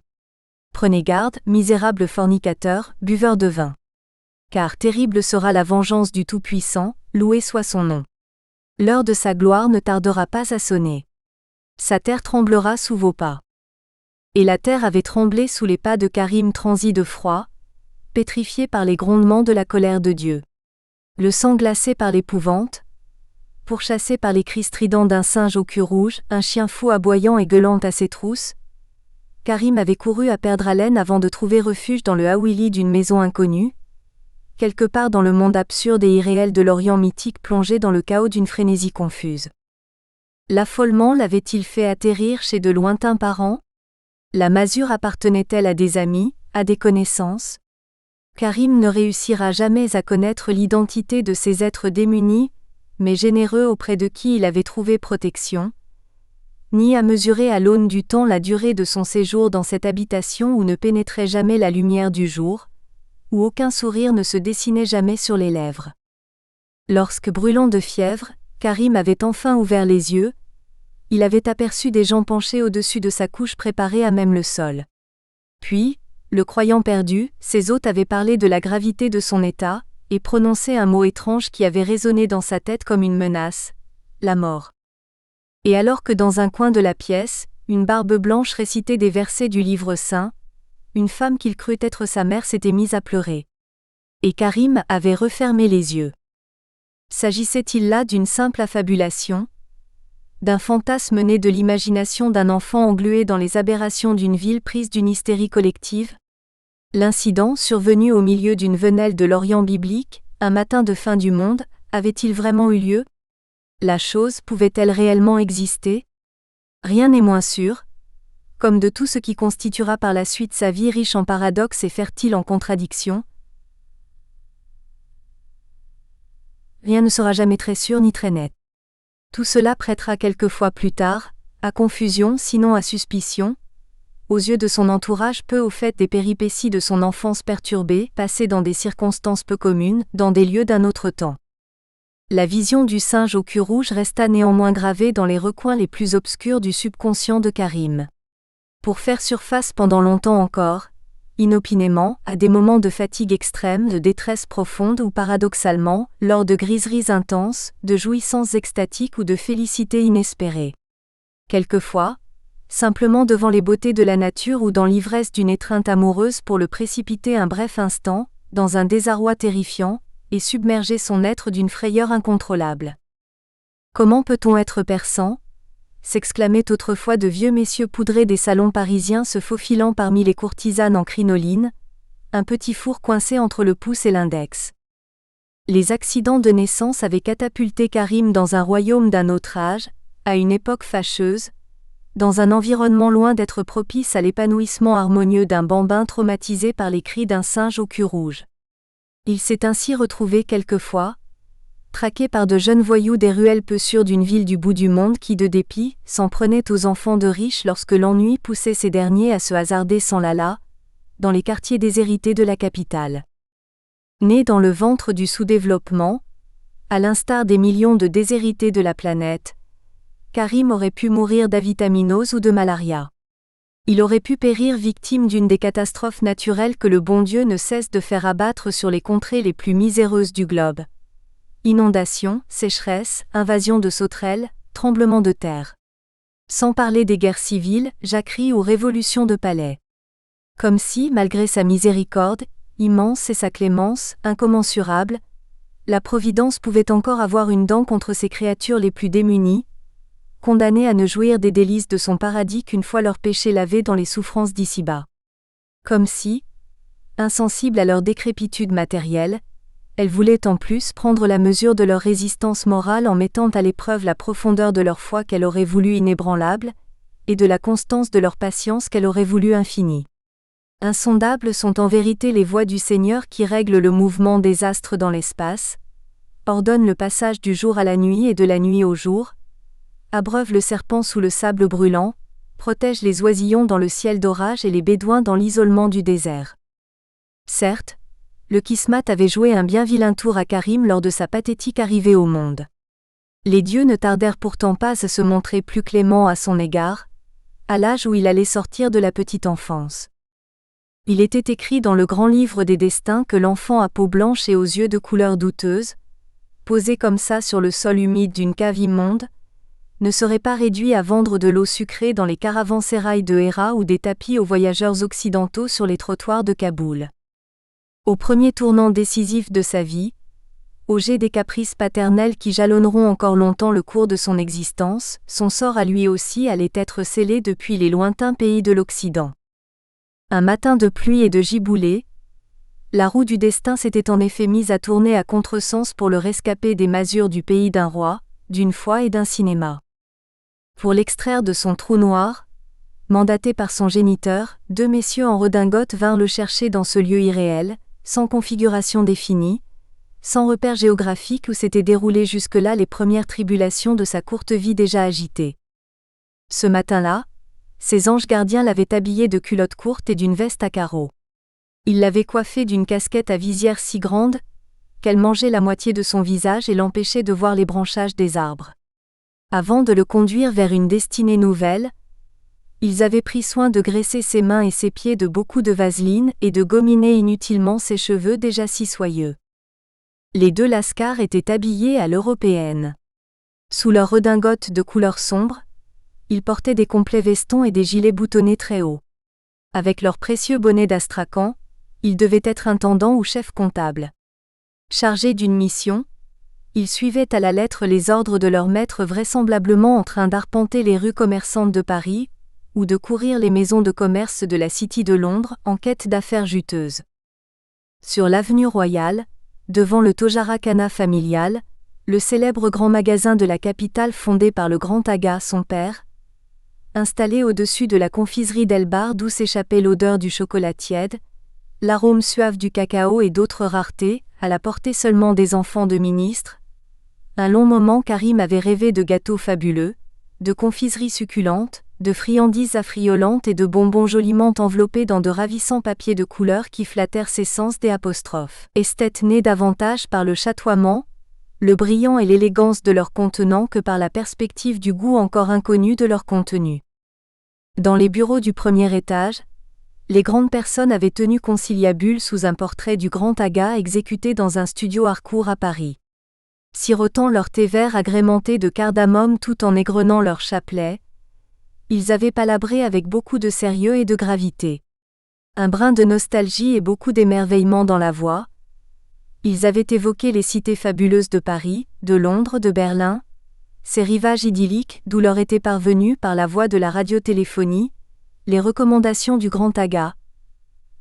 Prenez garde, misérables fornicateurs, buveurs de vin. Car terrible sera la vengeance du Tout-Puissant, loué soit son nom. L'heure de sa gloire ne tardera pas à sonner. Sa terre tremblera sous vos pas. Et la terre avait tremblé sous les pas de Karim transi de froid, pétrifié par les grondements de la colère de Dieu. Le sang glacé par l'épouvante, pourchassé par les cris stridents d'un singe au cul rouge, un chien fou aboyant et gueulant à ses trousses, Karim avait couru à perdre haleine avant de trouver refuge dans le hawili d'une maison inconnue, quelque part dans le monde absurde et irréel de l'Orient mythique plongé dans le chaos d'une frénésie confuse. L'affolement l'avait-il fait atterrir chez de lointains parents? La masure appartenait-elle à des amis, à des connaissances? Karim ne réussira jamais à connaître l'identité de ces êtres démunis, mais généreux auprès de qui il avait trouvé protection, ni à mesurer à l'aune du temps la durée de son séjour dans cette habitation où ne pénétrait jamais la lumière du jour, où aucun sourire ne se dessinait jamais sur les lèvres. Lorsque, brûlant de fièvre, Karim avait enfin ouvert les yeux, il avait aperçu des gens penchés au-dessus de sa couche préparée à même le sol. Puis, le croyant perdu, ses hôtes avaient parlé de la gravité de son état, et prononcé un mot étrange qui avait résonné dans sa tête comme une menace, la mort. Et alors que dans un coin de la pièce, une barbe blanche récitait des versets du livre saint, une femme qu'il crut être sa mère s'était mise à pleurer. Et Karim avait refermé les yeux. S'agissait-il là d'une simple affabulation, d'un fantasme né de l'imagination d'un enfant englué dans les aberrations d'une ville prise d'une hystérie collective? L'incident, survenu au milieu d'une venelle de l'Orient biblique, un matin de fin du monde, avait-il vraiment eu lieu? La chose pouvait-elle réellement exister? Rien n'est moins sûr, comme de tout ce qui constituera par la suite sa vie riche en paradoxes et fertile en contradictions. Rien ne sera jamais très sûr ni très net. Tout cela prêtera quelquefois plus tard, à confusion sinon à suspicion, aux yeux de son entourage peu au fait des péripéties de son enfance perturbée, passée dans des circonstances peu communes, dans des lieux d'un autre temps. La vision du singe au cul rouge resta néanmoins gravée dans les recoins les plus obscurs du subconscient de Karim. Pour faire surface pendant longtemps encore, inopinément, à des moments de fatigue extrême, de détresse profonde ou paradoxalement, lors de griseries intenses, de jouissances extatiques ou de félicité inespérée. Quelquefois, simplement devant les beautés de la nature ou dans l'ivresse d'une étreinte amoureuse pour le précipiter un bref instant, dans un désarroi terrifiant, et submerger son être d'une frayeur incontrôlable. Comment peut-on être perçant ? S'exclamaient autrefois de vieux messieurs poudrés des salons parisiens se faufilant parmi les courtisanes en crinoline, un petit four coincé entre le pouce et l'index. Les accidents de naissance avaient catapulté Karim dans un royaume d'un autre âge, à une époque fâcheuse, dans un environnement loin d'être propice à l'épanouissement harmonieux d'un bambin traumatisé par les cris d'un singe au cul rouge. Il s'est ainsi retrouvé quelquefois, traqué par de jeunes voyous des ruelles peu sûres d'une ville du bout du monde qui de dépit, s'en prenaient aux enfants de riches lorsque l'ennui poussait ces derniers à se hasarder sans lala, dans les quartiers déshérités de la capitale. Né dans le ventre du sous-développement, à l'instar des millions de déshérités de la planète, Karim aurait pu mourir d'avitaminose ou de malaria. Il aurait pu périr victime d'une des catastrophes naturelles que le bon Dieu ne cesse de faire abattre sur les contrées les plus miséreuses du globe. Inondations, sécheresses, invasions de sauterelles, tremblements de terre. Sans parler des guerres civiles, jacqueries ou révolutions de palais. Comme si, malgré sa miséricorde, immense et sa clémence, incommensurable, la Providence pouvait encore avoir une dent contre ces créatures les plus démunies, condamnées à ne jouir des délices de son paradis qu'une fois leurs péchés lavés dans les souffrances d'ici-bas. Comme si, insensible à leur décrépitude matérielle, elle voulait en plus prendre la mesure de leur résistance morale en mettant à l'épreuve la profondeur de leur foi qu'elle aurait voulu inébranlable, et de la constance de leur patience qu'elle aurait voulu infinie. Insondables sont en vérité les voies du Seigneur qui règlent le mouvement des astres dans l'espace, ordonnent le passage du jour à la nuit et de la nuit au jour, abreuve le serpent sous le sable brûlant, protège les oisillons dans le ciel d'orage et les bédouins dans l'isolement du désert. Certes, le Kismat avait joué un bien vilain tour à Karim lors de sa pathétique arrivée au monde. Les dieux ne tardèrent pourtant pas à se montrer plus cléments à son égard, à l'âge où il allait sortir de la petite enfance. Il était écrit dans le grand livre des destins que l'enfant à peau blanche et aux yeux de couleur douteuse, posé comme ça sur le sol humide d'une cave immonde, ne serait pas réduit à vendre de l'eau sucrée dans les caravansérails de Héra ou des tapis aux voyageurs occidentaux sur les trottoirs de Kaboul. Au premier tournant décisif de sa vie, au jet des caprices paternels qui jalonneront encore longtemps le cours de son existence, son sort à lui aussi allait être scellé depuis les lointains pays de l'Occident. Un matin de pluie et de giboulée, la roue du destin s'était en effet mise à tourner à contresens pour le rescapé des masures du pays d'un roi, d'une foi et d'un cinéma. Pour l'extraire de son trou noir, mandaté par son géniteur, deux messieurs en redingote vinrent le chercher dans ce lieu irréel, sans configuration définie, sans repère géographique où s'étaient déroulées jusque-là les premières tribulations de sa courte vie déjà agitée. Ce matin-là, ses anges gardiens l'avaient habillé de culottes courtes et d'une veste à carreaux. Ils l'avaient coiffé d'une casquette à visière si grande qu'elle mangeait la moitié de son visage et l'empêchait de voir les branchages des arbres. Avant de le conduire vers une destinée nouvelle, ils avaient pris soin de graisser ses mains et ses pieds de beaucoup de vaseline et de gomminer inutilement ses cheveux déjà si soyeux. Les deux lascars étaient habillés à l'européenne. Sous leurs redingotes de couleur sombre, ils portaient des complets vestons et des gilets boutonnés très hauts. Avec leurs précieux bonnets d'astrakhan, ils devaient être intendants ou chefs comptables. Chargés d'une mission, ils suivaient à la lettre les ordres de leur maître vraisemblablement en train d'arpenter les rues commerçantes de Paris, ou de courir les maisons de commerce de la City de Londres en quête d'affaires juteuses. Sur l'avenue Royale, devant le Tojara Khana familial, le célèbre grand magasin de la capitale fondé par le grand Aga son père, installé au-dessus de la confiserie d'Elbar d'où s'échappait l'odeur du chocolat tiède, l'arôme suave du cacao et d'autres raretés, à la portée seulement des enfants de ministres. Un long moment Karim avait rêvé de gâteaux fabuleux, de confiseries succulentes, de friandises affriolantes et de bonbons joliment enveloppés dans de ravissants papiers de couleur qui flattèrent ses sens des apostrophes. Esthète né davantage par le chatoiement, le brillant et l'élégance de leur contenant que par la perspective du goût encore inconnu de leur contenu. Dans les bureaux du premier étage, les grandes personnes avaient tenu conciliabule sous un portrait du grand Aga exécuté dans un studio Harcourt à Paris. Sirotant leur thé vert agrémenté de cardamome tout en égrenant leur chapelet, ils avaient palabré avec beaucoup de sérieux et de gravité. Un brin de nostalgie et beaucoup d'émerveillement dans la voix. Ils avaient évoqué les cités fabuleuses de Paris, de Londres, de Berlin, ces rivages idylliques d'où leur était parvenue par la voie de la radiotéléphonie, les recommandations du grand Aga.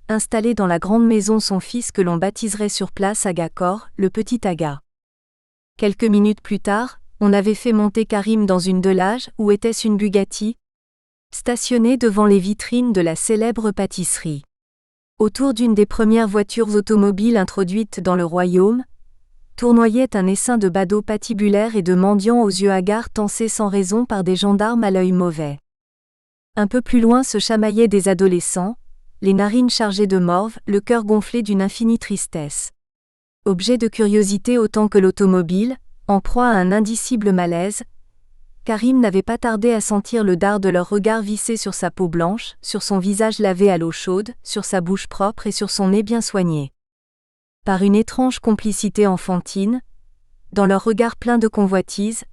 Installé dans la grande maison son fils que l'on baptiserait sur place Aga-Kor, le petit Aga. Quelques minutes plus tard, on avait fait monter Karim dans une Delage ou était-ce une Bugatti, stationnée devant les vitrines de la célèbre pâtisserie. Autour d'une des premières voitures automobiles introduites dans le royaume, tournoyait un essaim de badauds patibulaires et de mendiants aux yeux hagards tancés sans raison par des gendarmes à l'œil mauvais. Un peu plus loin se chamaillaient des adolescents, les narines chargées de morve, le cœur gonflé d'une infinie tristesse. Objet de curiosité autant que l'automobile, en proie à un indicible malaise, Karim n'avait pas tardé à sentir le dard de leur regard vissé sur sa peau blanche, sur son visage lavé à l'eau chaude, sur sa bouche propre et sur son nez bien soigné. Par une étrange complicité enfantine, dans leur regard plein de convoitise,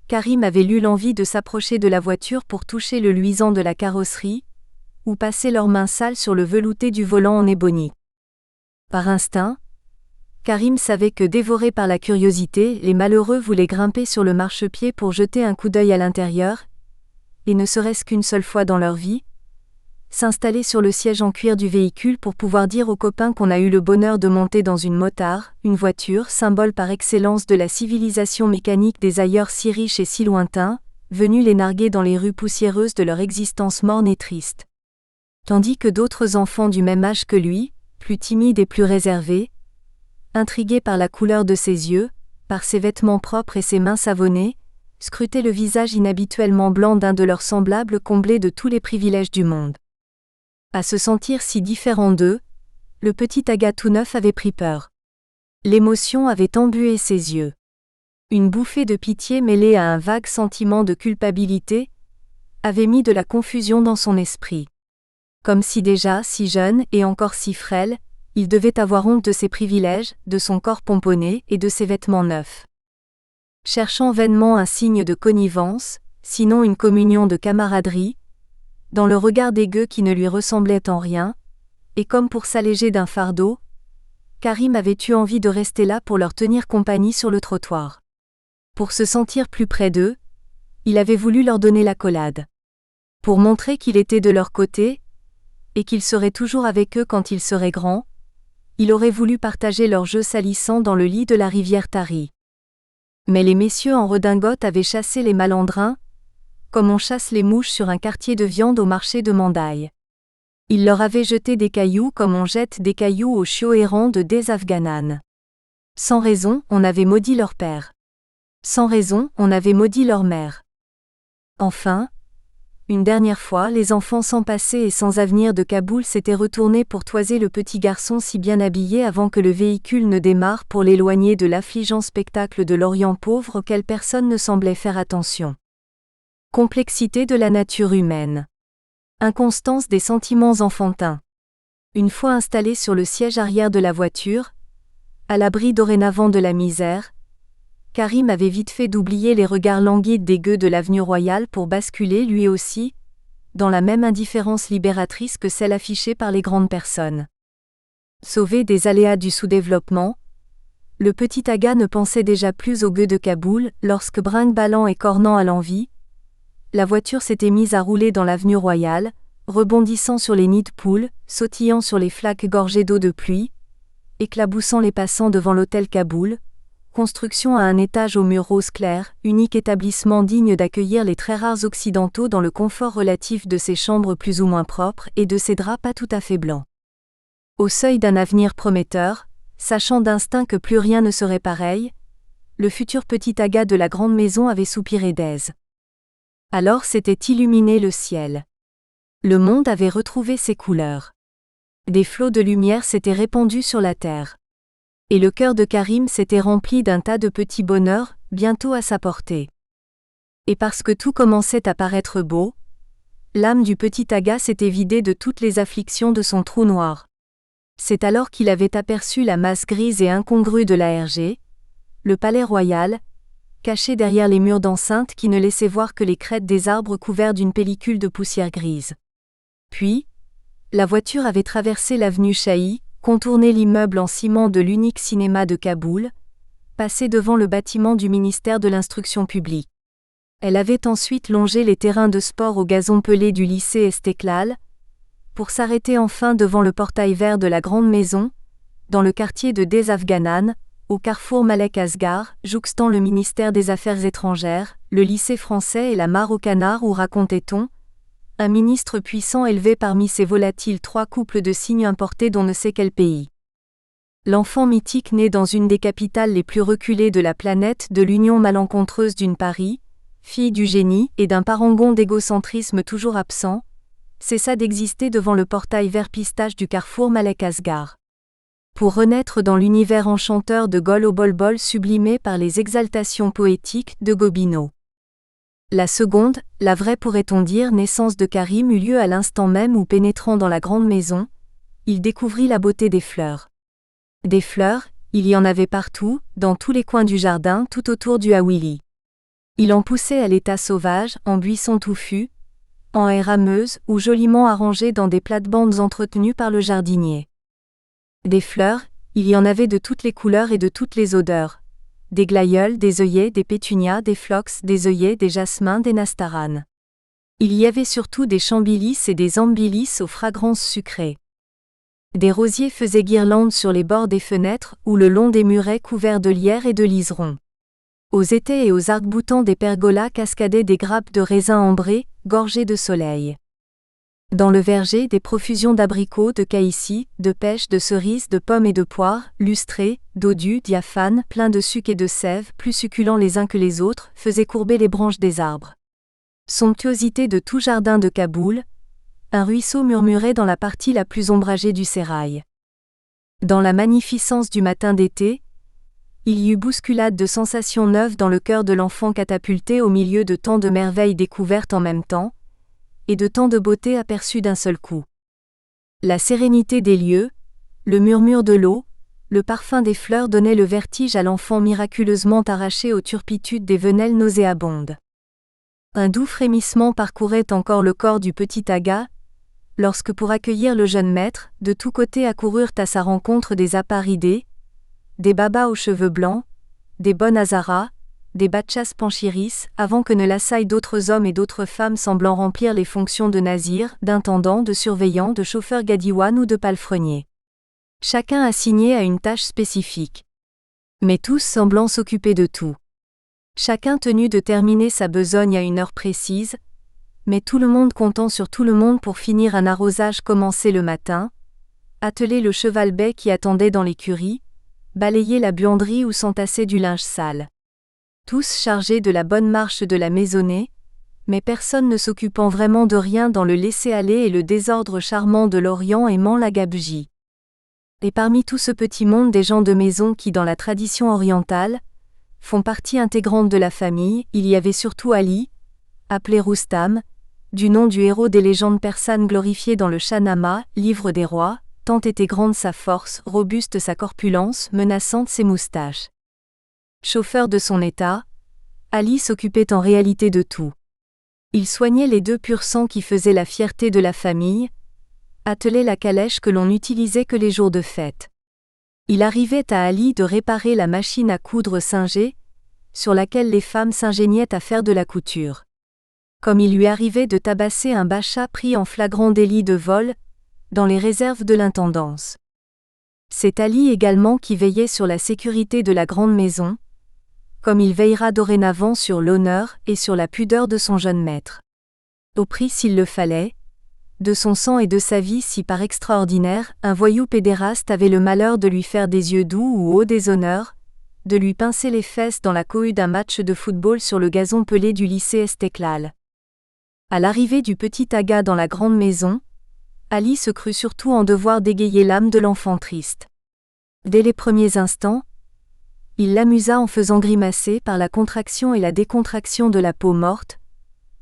Karim avait eu l'envie de s'approcher de la voiture pour toucher le luisant de la carrosserie, ou passer leurs mains sales sur le velouté du volant en ébony. Par instinct, Karim savait que, dévorés par la curiosité, les malheureux voulaient grimper sur le marchepied pour jeter un coup d'œil à l'intérieur, et ne serait-ce qu'une seule fois dans leur vie, s'installer sur le siège en cuir du véhicule pour pouvoir dire aux copains qu'on a eu le bonheur de monter dans une motard, une voiture, symbole par excellence de la civilisation mécanique des ailleurs si riches et si lointains, venus les narguer dans les rues poussiéreuses de leur existence morne et triste. Tandis que d'autres enfants du même âge que lui, plus timides et plus réservés, intrigués par la couleur de ses yeux, par ses vêtements propres et ses mains savonnées, scrutaient le visage inhabituellement blanc d'un de leurs semblables comblé de tous les privilèges du monde. À se sentir si différent d'eux, le petit Aga tout neuf avait pris peur. L'émotion avait embué ses yeux. Une bouffée de pitié mêlée à un vague sentiment de culpabilité avait mis de la confusion dans son esprit. Comme si déjà, si jeune et encore si frêle, il devait avoir honte de ses privilèges, de son corps pomponné et de ses vêtements neufs. Cherchant vainement un signe de connivence, sinon une communion de camaraderie, dans le regard des gueux qui ne lui ressemblaient en rien, et comme pour s'alléger d'un fardeau, Karim avait eu envie de rester là pour leur tenir compagnie sur le trottoir. Pour se sentir plus près d'eux, il avait voulu leur donner l'accolade. Pour montrer qu'il était de leur côté, et qu'il serait toujours avec eux quand ils seraient grands, il aurait voulu partager leurs jeux salissants dans le lit de la rivière Tari. Mais les messieurs en redingote avaient chassé les malandrins, comme on chasse les mouches sur un quartier de viande au marché de Mandaï. Ils leur avaient jeté des cailloux comme on jette des cailloux aux chiots errants de Désafghanan. Sans raison, on avait maudit leur père. Sans raison, on avait maudit leur mère. Enfin, une dernière fois, les enfants sans passé et sans avenir de Kaboul s'étaient retournés pour toiser le petit garçon si bien habillé avant que le véhicule ne démarre pour l'éloigner de l'affligeant spectacle de l'Orient pauvre auquel personne ne semblait faire attention. Complexité de la nature humaine. Inconstance des sentiments enfantins. Une fois installé sur le siège arrière de la voiture, à l'abri dorénavant de la misère, Karim avait vite fait d'oublier les regards languides des gueux de l'avenue Royale pour basculer lui aussi, dans la même indifférence libératrice que celle affichée par les grandes personnes. Sauvé des aléas du sous-développement, le petit Aga ne pensait déjà plus aux gueux de Kaboul lorsque, brinque-ballant et cornant à l'envi, la voiture s'était mise à rouler dans l'avenue Royale, rebondissant sur les nids de poules, sautillant sur les flaques gorgées d'eau de pluie, éclaboussant les passants devant l'hôtel Kaboul, construction à un étage aux murs rose clair, unique établissement digne d'accueillir les très rares occidentaux dans le confort relatif de ses chambres plus ou moins propres et de ses draps pas tout à fait blancs. Au seuil d'un avenir prometteur, sachant d'instinct que plus rien ne serait pareil, le futur petit Aga de la grande maison avait soupiré d'aise. Alors s'était illuminé le ciel. Le monde avait retrouvé ses couleurs. Des flots de lumière s'étaient répandus sur la terre. Et le cœur de Karim s'était rempli d'un tas de petits bonheurs, bientôt à sa portée. Et parce que tout commençait à paraître beau, l'âme du petit Aga s'était vidée de toutes les afflictions de son trou noir. C'est alors qu'il avait aperçu la masse grise et incongrue de l'ARG, le palais royal, caché derrière les murs d'enceinte qui ne laissaient voir que les crêtes des arbres couverts d'une pellicule de poussière grise. Puis, la voiture avait traversé l'avenue Shahi, contourné l'immeuble en ciment de l'unique cinéma de Kaboul, passé devant le bâtiment du ministère de l'Instruction publique. Elle avait ensuite longé les terrains de sport au gazon pelé du lycée Estéclal, pour s'arrêter enfin devant le portail vert de la Grande Maison, dans le quartier de Des Afghanan, au carrefour Malek Asghar, jouxtant le ministère des Affaires étrangères, le lycée français et la mare au canard où racontait-on, un ministre puissant élevé parmi ces volatiles 3 couples de cygnes importés d'on ne sait quel pays. L'enfant mythique né dans une des capitales les plus reculées de la planète de l'union malencontreuse d'une Paris, fille du génie et d'un parangon d'égocentrisme toujours absent, cessa d'exister devant le portail vert pistache du carrefour Malek Asghar. Pour renaître dans l'univers enchanteur de Gol au bol-bol sublimé par les exaltations poétiques de Gobineau. La seconde, la vraie pourrait-on dire naissance de Karim eut lieu à l'instant même où pénétrant dans la grande maison, il découvrit la beauté des fleurs. Des fleurs, il y en avait partout, dans tous les coins du jardin tout autour du Hawili. Il en poussait à l'état sauvage, en buissons touffus, en haies rameuses ou joliment arrangées dans des plates-bandes entretenues par le jardinier. Des fleurs, il y en avait de toutes les couleurs et de toutes les odeurs. Des glaïeuls, des œillets, des pétunias, des phlox, des œillets, des jasmins, des nastaranes. Il y avait surtout des chambillis et des ambillis aux fragrances sucrées. Des rosiers faisaient guirlande sur les bords des fenêtres ou le long des murets couverts de lierre et de liserons. Aux étais et aux arcs-boutants des pergolas cascadaient des grappes de raisins ambrés, gorgées de soleil. Dans le verger, des profusions d'abricots, de caïssis, de pêches, de cerises, de pommes et de poires, lustrés, dodus, diaphanes, pleins de suc et de sève, plus succulents les uns que les autres, faisaient courber les branches des arbres. Somptuosité de tout jardin de Kaboul, un ruisseau murmurait dans la partie la plus ombragée du sérail. Dans la magnificence du matin d'été, il y eut bousculade de sensations neuves dans le cœur de l'enfant catapulté au milieu de tant de merveilles découvertes en même temps, et de tant de beauté aperçue d'un seul coup. La sérénité des lieux, le murmure de l'eau, le parfum des fleurs donnaient le vertige à l'enfant miraculeusement arraché aux turpitudes des venelles nauséabondes. Un doux frémissement parcourait encore le corps du petit Aga, lorsque pour accueillir le jeune maître, de tous côtés accoururent à sa rencontre des apparidés, des babas aux cheveux blancs, des bonnes Hazaras, des Batchas Panchiris, avant que ne l'assaillent d'autres hommes et d'autres femmes semblant remplir les fonctions de nazir, d'intendant, de surveillant, de chauffeur gadiouane ou de palefrenier. Chacun assigné à une tâche spécifique. Mais tous semblant s'occuper de tout. Chacun tenu de terminer sa besogne à une heure précise, mais tout le monde comptant sur tout le monde pour finir un arrosage commencé le matin, atteler le cheval-bai qui attendait dans l'écurie, balayer la buanderie ou s'entasser du linge sale. Tous chargés de la bonne marche de la maisonnée, mais personne ne s'occupant vraiment de rien dans le laisser-aller et le désordre charmant de l'Orient aimant la gabegie. Et parmi tout ce petit monde des gens de maison qui, dans la tradition orientale, font partie intégrante de la famille, il y avait surtout Ali, appelé Roustam, du nom du héros des légendes persanes glorifié dans le Shahnameh, livre des rois, tant était grande sa force, robuste sa corpulence, menaçante ses moustaches. Chauffeur de son état, Ali s'occupait en réalité de tout. Il soignait les 2 pur sang qui faisaient la fierté de la famille, attelait la calèche que l'on n'utilisait que les jours de fête. Il arrivait à Ali de réparer la machine à coudre singée, sur laquelle les femmes s'ingéniaient à faire de la couture. Comme il lui arrivait de tabasser un bacha pris en flagrant délit de vol, dans les réserves de l'intendance. C'est Ali également qui veillait sur la sécurité de la grande maison, comme il veillera dorénavant sur l'honneur et sur la pudeur de son jeune maître. Au prix s'il le fallait, de son sang et de sa vie si par extraordinaire, un voyou pédéraste avait le malheur de lui faire des yeux doux ou au déshonneur, de lui pincer les fesses dans la cohue d'un match de football sur le gazon pelé du lycée Estéclal. À l'arrivée du petit Aga dans la grande maison, Ali se crut surtout en devoir d'égayer l'âme de l'enfant triste. Dès les premiers instants, il l'amusa en faisant grimacer par la contraction et la décontraction de la peau morte.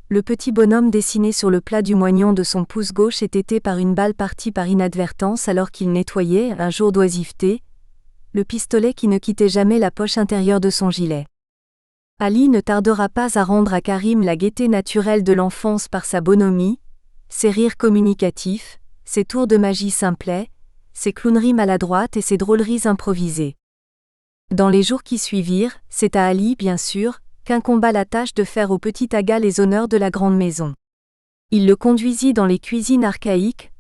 Le petit bonhomme dessiné sur le plat du moignon de son pouce gauche était été par une balle partie par inadvertance alors qu'il nettoyait, un jour d'oisiveté, le pistolet qui ne quittait jamais la poche intérieure de son gilet. Ali ne tardera pas à rendre à Karim la gaieté naturelle de l'enfance par sa bonhomie, ses rires communicatifs, ses tours de magie simplets, ses clowneries maladroites et ses drôleries improvisées. Dans les jours qui suivirent, c'est à Ali, bien sûr, qu'incomba la tâche de faire au petit Aga les honneurs de la grande maison. Il le conduisit dans les cuisines archaïques,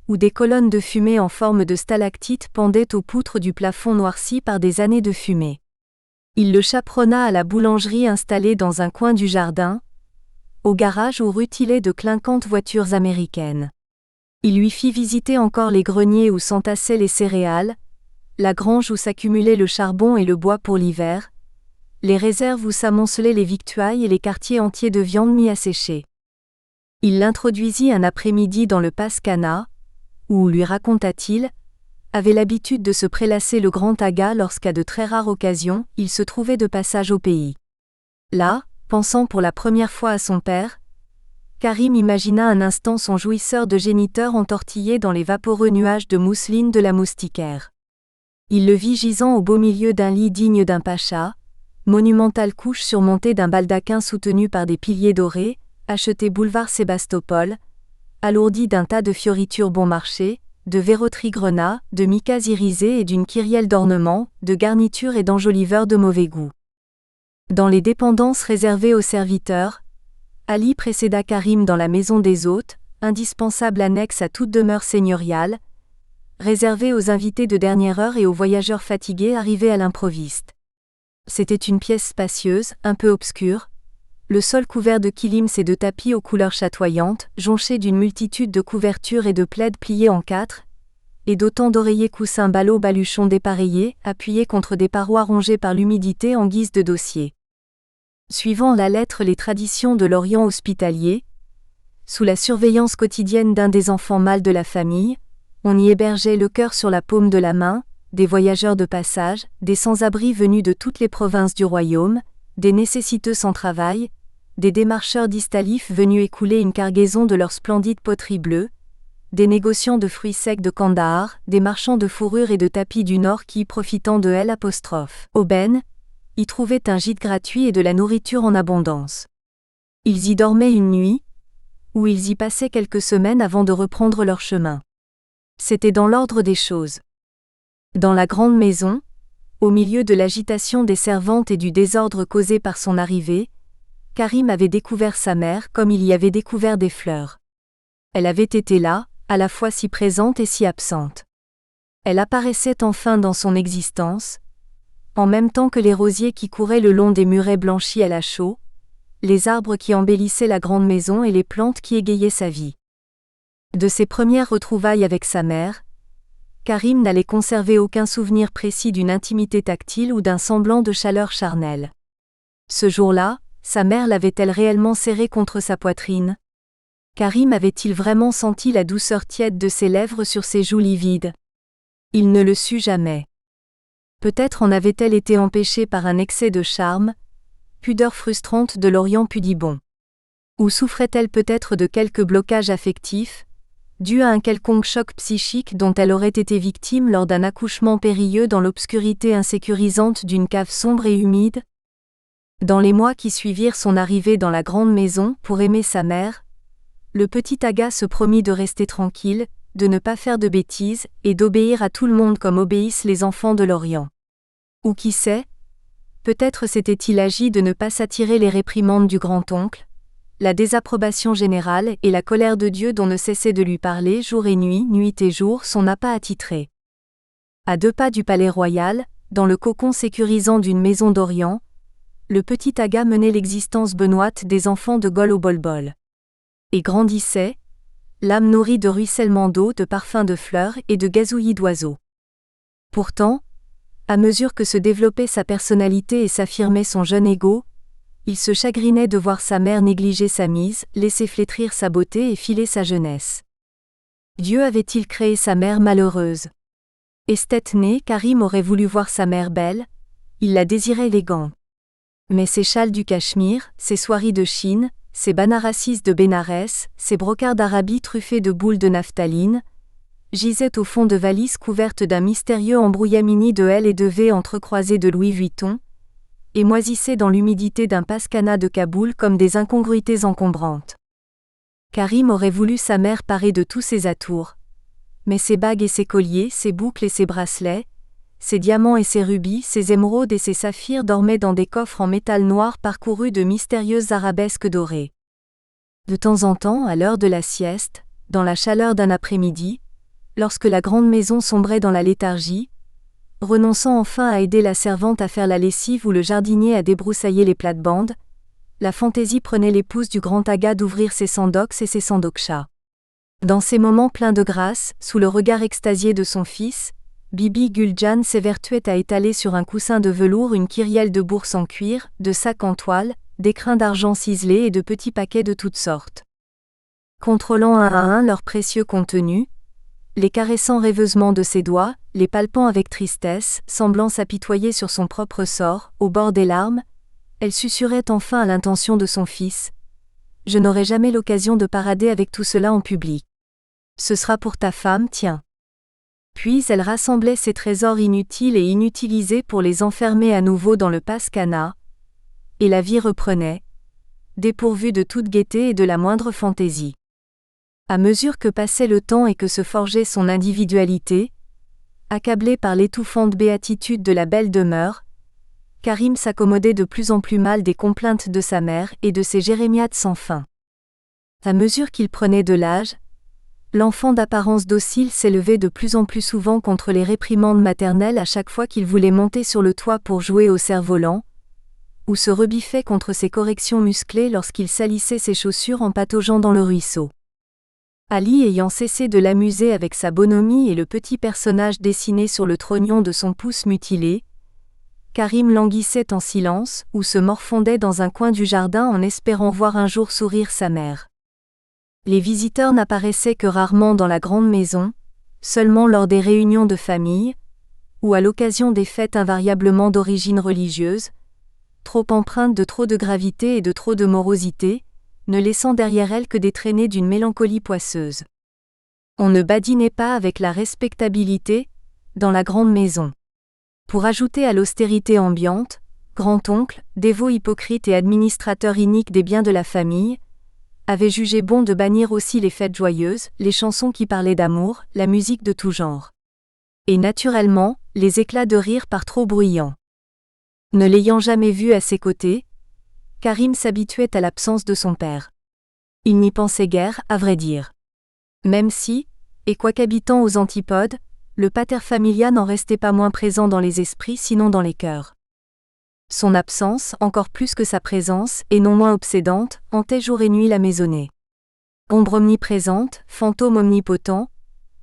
où des colonnes de fumée en forme de stalactites pendaient aux poutres du plafond noirci par des années de fumée. Il le chaperonna à la boulangerie installée dans un coin du jardin, au garage où rutilaient de clinquantes voitures américaines. Il lui fit visiter encore les greniers où s'entassaient les céréales, la grange où s'accumulait le charbon et le bois pour l'hiver, les réserves où s'amoncelaient les victuailles et les quartiers entiers de viande mis à sécher. Il l'introduisit un après-midi dans le Pascana, où, lui raconta-t-il, avait l'habitude de se prélasser le grand Aga lorsqu'à de très rares occasions, il se trouvait de passage au pays. Là, pensant pour la première fois à son père, Karim imagina un instant son jouisseur de géniteur entortillé dans les vaporeux nuages de mousseline de la moustiquaire. Il le vit gisant au beau milieu d'un lit digne d'un pacha, monumentale couche surmontée d'un baldaquin soutenu par des piliers dorés, acheté boulevard Sébastopol, alourdi d'un tas de fioritures bon marché, de verroteries grenats, de micas irisés et d'une kyrielle d'ornements, de garnitures et d'enjoliveurs de mauvais goût. Dans les dépendances réservées aux serviteurs, Ali précéda Karim dans la maison des hôtes, indispensable annexe à toute demeure seigneuriale, réservée aux invités de dernière heure et aux voyageurs fatigués arrivés à l'improviste. C'était une pièce spacieuse, un peu obscure, le sol couvert de kilims et de tapis aux couleurs chatoyantes, jonché d'une multitude de couvertures et de plaids pliés en quatre, et d'autant d'oreillers coussins ballots baluchons dépareillés, appuyés contre des parois rongées par l'humidité en guise de dossier. Suivant la lettre les traditions de l'Orient hospitalier, sous la surveillance quotidienne d'un des enfants mâles de la famille, on y hébergeait le cœur sur la paume de la main, des voyageurs de passage, des sans-abri venus de toutes les provinces du royaume, des nécessiteux sans travail, des démarcheurs d'Istalif venus écouler une cargaison de leur splendide poterie bleue, des négociants de fruits secs de Kandahar, des marchands de fourrures et de tapis du Nord qui, profitant de Aubaine, y trouvaient un gîte gratuit et de la nourriture en abondance. Ils y dormaient une nuit, ou ils y passaient quelques semaines avant de reprendre leur chemin. C'était dans l'ordre des choses. Dans la grande maison, au milieu de l'agitation des servantes et du désordre causé par son arrivée, Karim avait découvert sa mère comme il y avait découvert des fleurs. Elle avait été là, à la fois si présente et si absente. Elle apparaissait enfin dans son existence, en même temps que les rosiers qui couraient le long des murets blanchis à la chaux, les arbres qui embellissaient la grande maison et les plantes qui égayaient sa vie. De ses premières retrouvailles avec sa mère, Karim n'allait conserver aucun souvenir précis d'une intimité tactile ou d'un semblant de chaleur charnelle. Ce jour-là, sa mère l'avait-elle réellement serré contre sa poitrine ? Karim avait-il vraiment senti la douceur tiède de ses lèvres sur ses joues livides ? Il ne le sut jamais. Peut-être en avait-elle été empêchée par un excès de charme, pudeur frustrante de l'Orient pudibond. Ou souffrait-elle peut-être de quelque blocage affectif, dû à un quelconque choc psychique dont elle aurait été victime lors d'un accouchement périlleux dans l'obscurité insécurisante d'une cave sombre et humide ? Dans les mois qui suivirent son arrivée dans la grande maison pour aimer sa mère, le petit Aga se promit de rester tranquille, de ne pas faire de bêtises et d'obéir à tout le monde comme obéissent les enfants de l'Orient. Ou qui sait, peut-être s'était-il agi de ne pas s'attirer les réprimandes du grand-oncle, la désapprobation générale et la colère de Dieu dont ne cessait de lui parler jour et nuit et jour son appât attitré. À 2 pas du palais royal, dans le cocon sécurisant d'une maison d'Orient, le petit Aga menait l'existence benoîte des enfants de Gol au bol-bol. Et grandissait, l'âme nourrie de ruissellements d'eau, de parfums de fleurs et de gazouillis d'oiseaux. Pourtant, à mesure que se développait sa personnalité et s'affirmait son jeune ego, il se chagrinait de voir sa mère négliger sa mise, laisser flétrir sa beauté et filer sa jeunesse. Dieu avait-il créé sa mère malheureuse ? Esthète-né, Karim aurait voulu voir sa mère belle, il la désirait élégante. Mais ses châles du Cachemire, ses soieries de Chine, ses banarassis de Bénarès, ses brocarts d'Arabie truffés de boules de naphtaline, gisaient au fond de valises couvertes d'un mystérieux embrouillamini de L et de V entrecroisés de Louis Vuitton, et moisissaient dans l'humidité d'un paskana de Kaboul comme des incongruités encombrantes. Karim aurait voulu sa mère parée de tous ses atours. Mais ses bagues et ses colliers, ses boucles et ses bracelets, ses diamants et ses rubis, ses émeraudes et ses saphirs dormaient dans des coffres en métal noir parcourus de mystérieuses arabesques dorées. De temps en temps, à l'heure de la sieste, dans la chaleur d'un après-midi, lorsque la grande maison sombrait dans la léthargie, renonçant enfin à aider la servante à faire la lessive ou le jardinier à débroussailler les plates-bandes, la fantaisie prenait l'épouse du grand aga d'ouvrir ses sandoks et ses sandokchas. Dans ces moments pleins de grâce, sous le regard extasié de son fils, Bibi Guljan s'évertuait à étaler sur un coussin de velours une kyrielle de bourses en cuir, de sacs en toile, d'écrins d'argent ciselés et de petits paquets de toutes sortes. Contrôlant un à un leur précieux contenu, les caressant rêveusement de ses doigts, les palpant avec tristesse, semblant s'apitoyer sur son propre sort, au bord des larmes, elle susurrait enfin à l'intention de son fils. « Je n'aurai jamais l'occasion de parader avec tout cela en public. Ce sera pour ta femme, tiens. » Puis elle rassemblait ses trésors inutiles et inutilisés pour les enfermer à nouveau dans le paskana, et la vie reprenait, dépourvue de toute gaieté et de la moindre fantaisie. À mesure que passait le temps et que se forgeait son individualité, accablé par l'étouffante béatitude de la belle demeure, Karim s'accommodait de plus en plus mal des complaintes de sa mère et de ses jérémiades sans fin. À mesure qu'il prenait de l'âge, l'enfant d'apparence docile s'élevait de plus en plus souvent contre les réprimandes maternelles à chaque fois qu'il voulait monter sur le toit pour jouer au cerf-volant, ou se rebiffait contre ses corrections musclées lorsqu'il salissait ses chaussures en pataugeant dans le ruisseau. Ali ayant cessé de l'amuser avec sa bonhomie et le petit personnage dessiné sur le trognon de son pouce mutilé, Karim languissait en silence ou se morfondait dans un coin du jardin en espérant voir un jour sourire sa mère. Les visiteurs n'apparaissaient que rarement dans la grande maison, seulement lors des réunions de famille, ou à l'occasion des fêtes invariablement d'origine religieuse, trop empreintes de trop de gravité et de trop de morosité, ne laissant derrière elles que des traînées d'une mélancolie poisseuse. On ne badinait pas avec la respectabilité, dans la grande maison. Pour ajouter à l'austérité ambiante, grand-oncle, dévot hypocrite et administrateur inique des biens de la famille, avait jugé bon de bannir aussi les fêtes joyeuses, les chansons qui parlaient d'amour, la musique de tout genre. Et naturellement, les éclats de rire par trop bruyants. Ne l'ayant jamais vu à ses côtés, Karim s'habituait à l'absence de son père. Il n'y pensait guère, à vrai dire. Même si, et quoiqu'habitant aux antipodes, le pater familia n'en restait pas moins présent dans les esprits sinon dans les cœurs. Son absence, encore plus que sa présence, et non moins obsédante, hantait jour et nuit la maisonnée. Ombre omniprésente, fantôme omnipotent,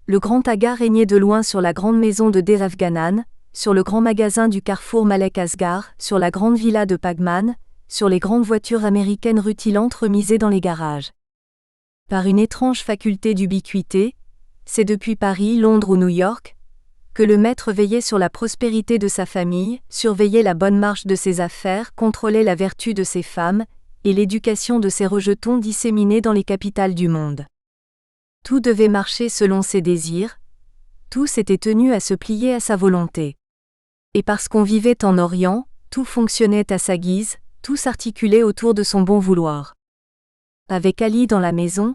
le grand aga régnait de loin sur la grande maison de Derafganan, sur le grand magasin du carrefour Malek Asgar, sur la grande villa de Pagman, sur les grandes voitures américaines rutilantes remisées dans les garages. Par une étrange faculté d'ubiquité, c'est depuis Paris, Londres ou New York, que le maître veillait sur la prospérité de sa famille, surveillait la bonne marche de ses affaires, contrôlait la vertu de ses femmes, et l'éducation de ses rejetons disséminés dans les capitales du monde. Tout devait marcher selon ses désirs, tout s'était tenu à se plier à sa volonté. Et parce qu'on vivait en Orient, tout fonctionnait à sa guise, tout s'articulait autour de son bon vouloir. Avec Ali dans la maison,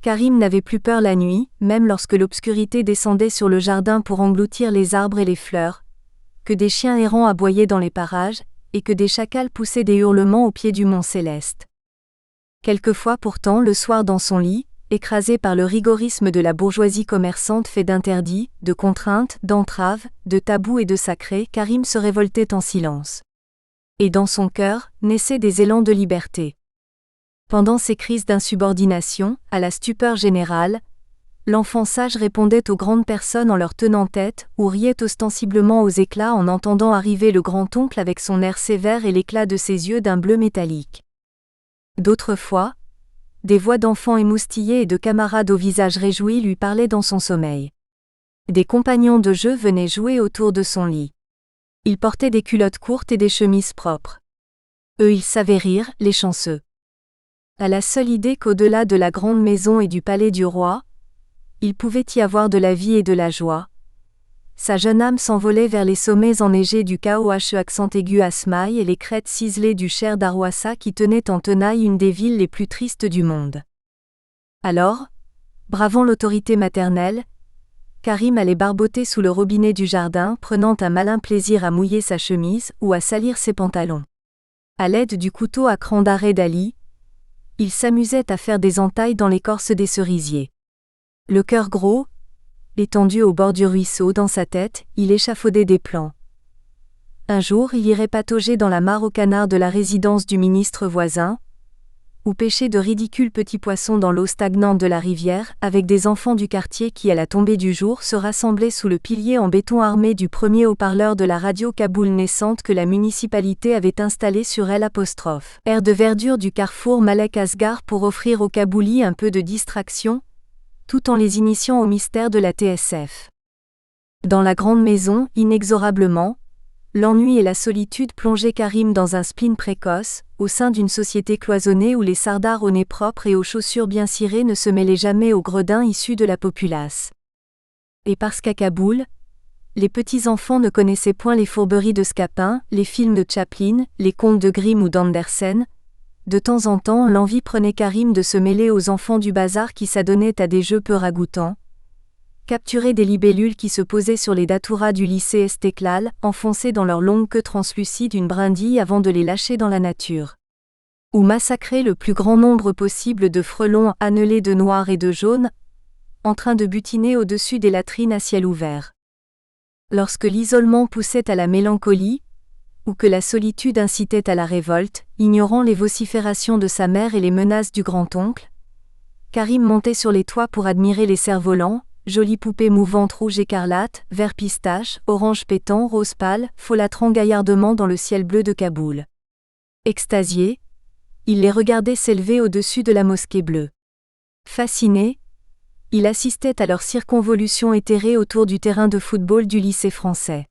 Karim n'avait plus peur la nuit, même lorsque l'obscurité descendait sur le jardin pour engloutir les arbres et les fleurs, que des chiens errants aboyaient dans les parages, et que des chacals poussaient des hurlements au pied du mont Céleste. Quelquefois pourtant le soir dans son lit, écrasé par le rigorisme de la bourgeoisie commerçante fait d'interdits, de contraintes, d'entraves, de tabous et de sacrés, Karim se révoltait en silence. Et dans son cœur, naissaient des élans de liberté. Pendant ces crises d'insubordination, à la stupeur générale, l'enfant sage répondait aux grandes personnes en leur tenant tête, ou riait ostensiblement aux éclats en entendant arriver le grand-oncle avec son air sévère et l'éclat de ses yeux d'un bleu métallique. D'autres fois, des voix d'enfants émoustillés et de camarades au visage réjoui lui parlaient dans son sommeil. Des compagnons de jeu venaient jouer autour de son lit. Ils portaient des culottes courtes et des chemises propres. Eux, ils savaient rire, les chanceux. À la seule idée qu'au-delà de la grande maison et du palais du roi, il pouvait y avoir de la vie et de la joie, sa jeune âme s'envolait vers les sommets enneigés du KOH accent aigu Asmaï et les crêtes ciselées du Cher d'Arwassa qui tenaient en tenaille une des villes les plus tristes du monde. Alors, bravant l'autorité maternelle, Karim allait barboter sous le robinet du jardin, prenant un malin plaisir à mouiller sa chemise ou à salir ses pantalons. À l'aide du couteau à cran d'arrêt d'Ali, il s'amusait à faire des entailles dans l'écorce des cerisiers. Le cœur gros, étendu au bord du ruisseau dans sa tête, il échafaudait des plans. Un jour, il irait patauger dans la mare aux canards de la résidence du ministre voisin, ou pêcher de ridicules petits poissons dans l'eau stagnante de la rivière, avec des enfants du quartier qui, à la tombée du jour, se rassemblaient sous le pilier en béton armé du premier haut-parleur de la radio Kaboul naissante que la municipalité avait installé sur L'. Aire de verdure du carrefour Malek Asghar pour offrir aux Kaboulis un peu de distraction, tout en les initiant au mystère de la TSF. Dans la grande maison, inexorablement, l'ennui et la solitude plongeaient Karim dans un spleen précoce, au sein d'une société cloisonnée où les sardards au nez propre et aux chaussures bien cirées ne se mêlaient jamais aux gredins issus de la populace. Et parce qu'à Kaboul, les petits-enfants ne connaissaient point les fourberies de Scapin, les films de Chaplin, les contes de Grimm ou d'Andersen, de temps en temps l'envie prenait Karim de se mêler aux enfants du bazar qui s'adonnaient à des jeux peu ragoûtants, capturer des libellules qui se posaient sur les datouras du lycée Estéclal, enfoncées dans leur longue queue translucide une brindille avant de les lâcher dans la nature. Ou massacrer le plus grand nombre possible de frelons annelés de noir et de jaune, en train de butiner au-dessus des latrines à ciel ouvert. Lorsque l'isolement poussait à la mélancolie, ou que la solitude incitait à la révolte, ignorant les vociférations de sa mère et les menaces du grand-oncle, Karim montait sur les toits pour admirer les cerfs-volants, jolies poupées mouvantes rouge écarlate, vert pistache, orange pétant, rose pâle, folâtrant gaillardement dans le ciel bleu de Kaboul. Extasié, il les regardait s'élever au-dessus de la mosquée bleue. Fasciné, il assistait à leur circonvolution éthérée autour du terrain de football du lycée français.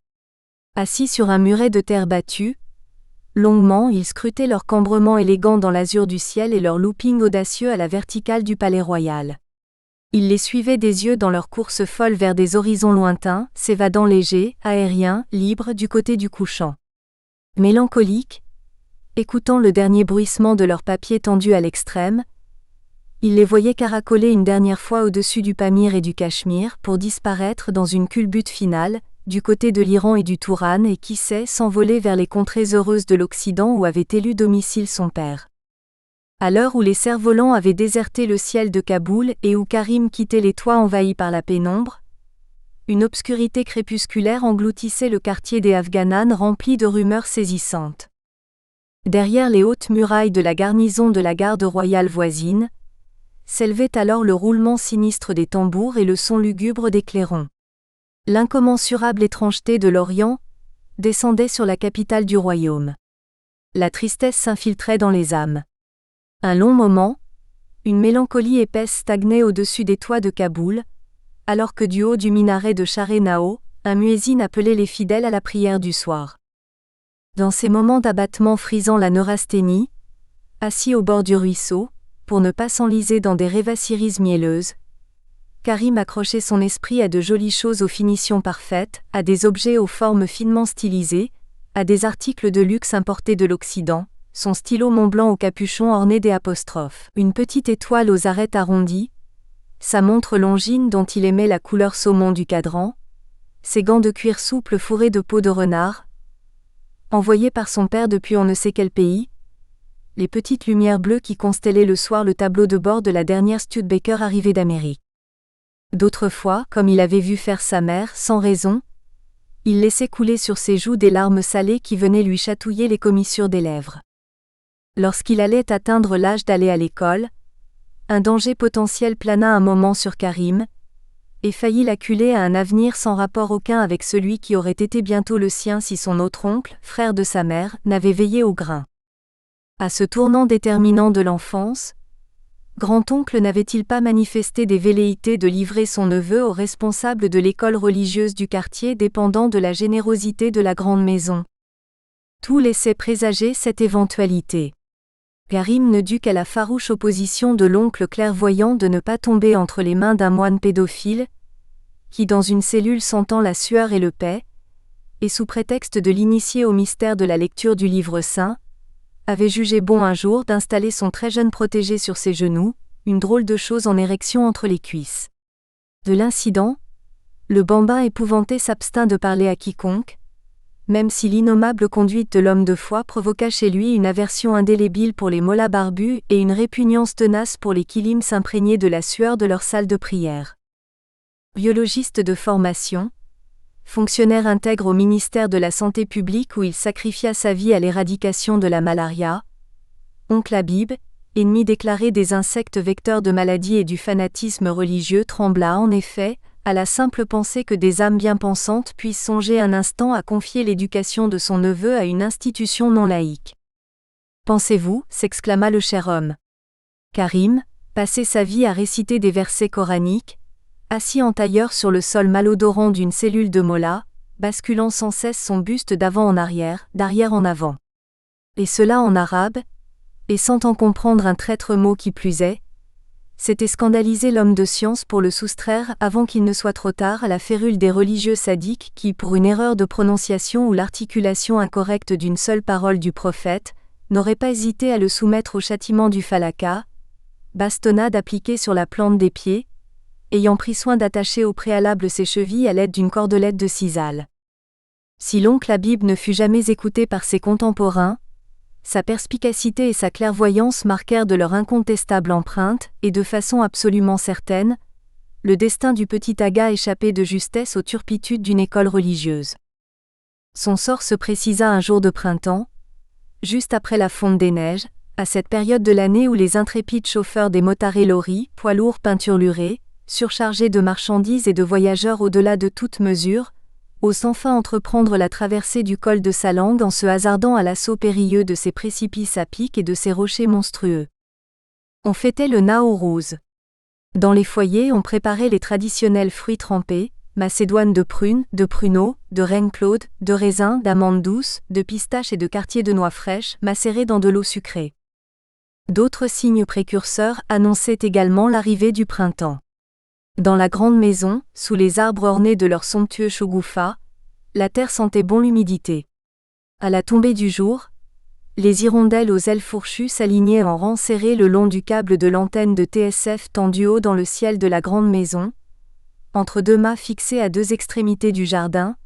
Assis sur un muret de terre battue, longuement il scrutait leur cambrement élégant dans l'azur du ciel et leur looping audacieux à la verticale du palais royal. Il les suivait des yeux dans leur course folle vers des horizons lointains, s'évadant légers, aériens, libres du côté du couchant. Mélancolique, écoutant le dernier bruissement de leurs papiers tendus à l'extrême, il les voyait caracoler une dernière fois au-dessus du Pamir et du Cachemire pour disparaître dans une culbute finale, du côté de l'Iran et du Touran et qui sait s'envoler vers les contrées heureuses de l'Occident où avait élu domicile son père. À l'heure où les cerfs-volants avaient déserté le ciel de Kaboul et où Karim quittait les toits envahis par la pénombre, une obscurité crépusculaire engloutissait le quartier des Afghanan rempli de rumeurs saisissantes. Derrière les hautes murailles de la garnison de la garde royale voisine, s'élevait alors le roulement sinistre des tambours et le son lugubre des clairons. L'incommensurable étrangeté de l'Orient descendait sur la capitale du royaume. La tristesse s'infiltrait dans les âmes. Un long moment, une mélancolie épaisse stagnait au-dessus des toits de Kaboul, alors que du haut du minaret de Charé-Nao, un muezzin appelait les fidèles à la prière du soir. Dans ces moments d'abattement frisant la neurasthénie, assis au bord du ruisseau, pour ne pas s'enliser dans des rêvasseries mielleuses, Karim accrochait son esprit à de jolies choses aux finitions parfaites, à des objets aux formes finement stylisées, à des articles de luxe importés de l'Occident, son stylo Montblanc au capuchon orné des apostrophes, une petite étoile aux arêtes arrondies, sa montre Longines dont il aimait la couleur saumon du cadran, ses gants de cuir souple fourrés de peau de renard, envoyés par son père depuis on ne sait quel pays, les petites lumières bleues qui constellaient le soir le tableau de bord de la dernière Studebaker arrivée d'Amérique. D'autres fois, comme il avait vu faire sa mère, sans raison, il laissait couler sur ses joues des larmes salées qui venaient lui chatouiller les commissures des lèvres. Lorsqu'il allait atteindre l'âge d'aller à l'école, un danger potentiel plana un moment sur Karim, et faillit l'acculer à un avenir sans rapport aucun avec celui qui aurait été bientôt le sien si son autre oncle, frère de sa mère, n'avait veillé au grain. À ce tournant déterminant de l'enfance, grand-oncle n'avait-il pas manifesté des velléités de livrer son neveu aux responsables de l'école religieuse du quartier dépendant de la générosité de la grande maison? Tout laissait présager cette éventualité. Karim ne dut qu'à la farouche opposition de l'oncle clairvoyant de ne pas tomber entre les mains d'un moine pédophile, qui dans une cellule sentant la sueur et le paix, et sous prétexte de l'initier au mystère de la lecture du livre saint, avait jugé bon un jour d'installer son très jeune protégé sur ses genoux, une drôle de chose en érection entre les cuisses. De l'incident, le bambin épouvanté s'abstint de parler à quiconque, même si l'innommable conduite de l'homme de foi provoqua chez lui une aversion indélébile pour les mollahs barbus et une répugnance tenace pour les kilims imprégnés de la sueur de leur salle de prière. Biologiste de formation, fonctionnaire intègre au ministère de la Santé publique où il sacrifia sa vie à l'éradication de la malaria, oncle Habib, ennemi déclaré des insectes vecteurs de maladies et du fanatisme religieux, trembla en effet, à la simple pensée que des âmes bien pensantes puissent songer un instant à confier l'éducation de son neveu à une institution non laïque. « Pensez-vous » s'exclama le cher homme. Karim, passait sa vie à réciter des versets coraniques, assis en tailleur sur le sol malodorant d'une cellule de mollah, basculant sans cesse son buste d'avant en arrière, d'arrière en avant. Et cela en arabe, et sans en comprendre un traître mot qui plus est, s'était scandalisé l'homme de science pour le soustraire avant qu'il ne soit trop tard à la férule des religieux sadiques qui, pour une erreur de prononciation ou l'articulation incorrecte d'une seule parole du prophète, n'auraient pas hésité à le soumettre au châtiment du falaka, bastonnade appliquée sur la plante des pieds, ayant pris soin d'attacher au préalable ses chevilles à l'aide d'une cordelette de sisal. Si l'oncle Habib ne fut jamais écouté par ses contemporains, sa perspicacité et sa clairvoyance marquèrent de leur incontestable empreinte, et de façon absolument certaine, le destin du petit aga échappé de justesse aux turpitudes d'une école religieuse. Son sort se précisa un jour de printemps, juste après la fonte des neiges, à cette période de l'année où les intrépides chauffeurs des motards loris, poids lourds peinturlurés, surchargés de marchandises et de voyageurs au-delà de toute mesure, osent enfin entreprendre la traversée du col de Salang en se hasardant à l'assaut périlleux de ses précipices à pic et de ses rochers monstrueux. On fêtait le Nowruz. Dans les foyers on préparait les traditionnels fruits trempés, macédoine de prunes, de pruneaux, de reine claude, de raisins, d'amandes douces, de pistaches et de quartiers de noix fraîches, macérés dans de l'eau sucrée. D'autres signes précurseurs annonçaient également l'arrivée du printemps. Dans la grande maison, sous les arbres ornés de leurs somptueux shogoufas, la terre sentait bon l'humidité. À la tombée du jour, les hirondelles aux ailes fourchues s'alignaient en rang serré le long du câble de l'antenne de TSF tendu haut dans le ciel de la grande maison, entre deux mâts fixés à deux extrémités du jardin,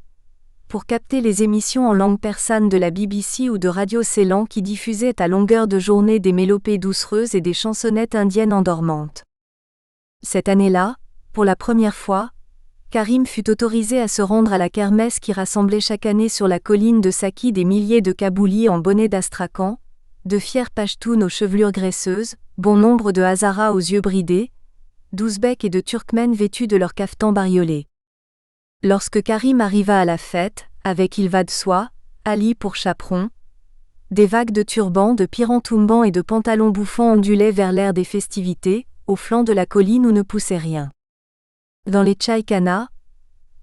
pour capter les émissions en langue persane de la BBC ou de Radio Ceylan qui diffusaient à longueur de journée des mélopées doucereuses et des chansonnettes indiennes endormantes. Cette année-là, pour la première fois, Karim fut autorisé à se rendre à la kermesse qui rassemblait chaque année sur la colline de Saki des milliers de Kaboulis en bonnet d'Astrakhan, de fiers Pachtoun aux chevelures graisseuses, bon nombre de Hazaras aux yeux bridés, d'Ouzbeks et de Turkmènes vêtus de leurs caftans bariolés. Lorsque Karim arriva à la fête, avec il va de soi, Ali pour chaperon, des vagues de turbans, de pirantoumban et de pantalons bouffants ondulaient vers l'air des festivités, au flanc de la colline où ne poussait rien. Dans les tchaïkanas,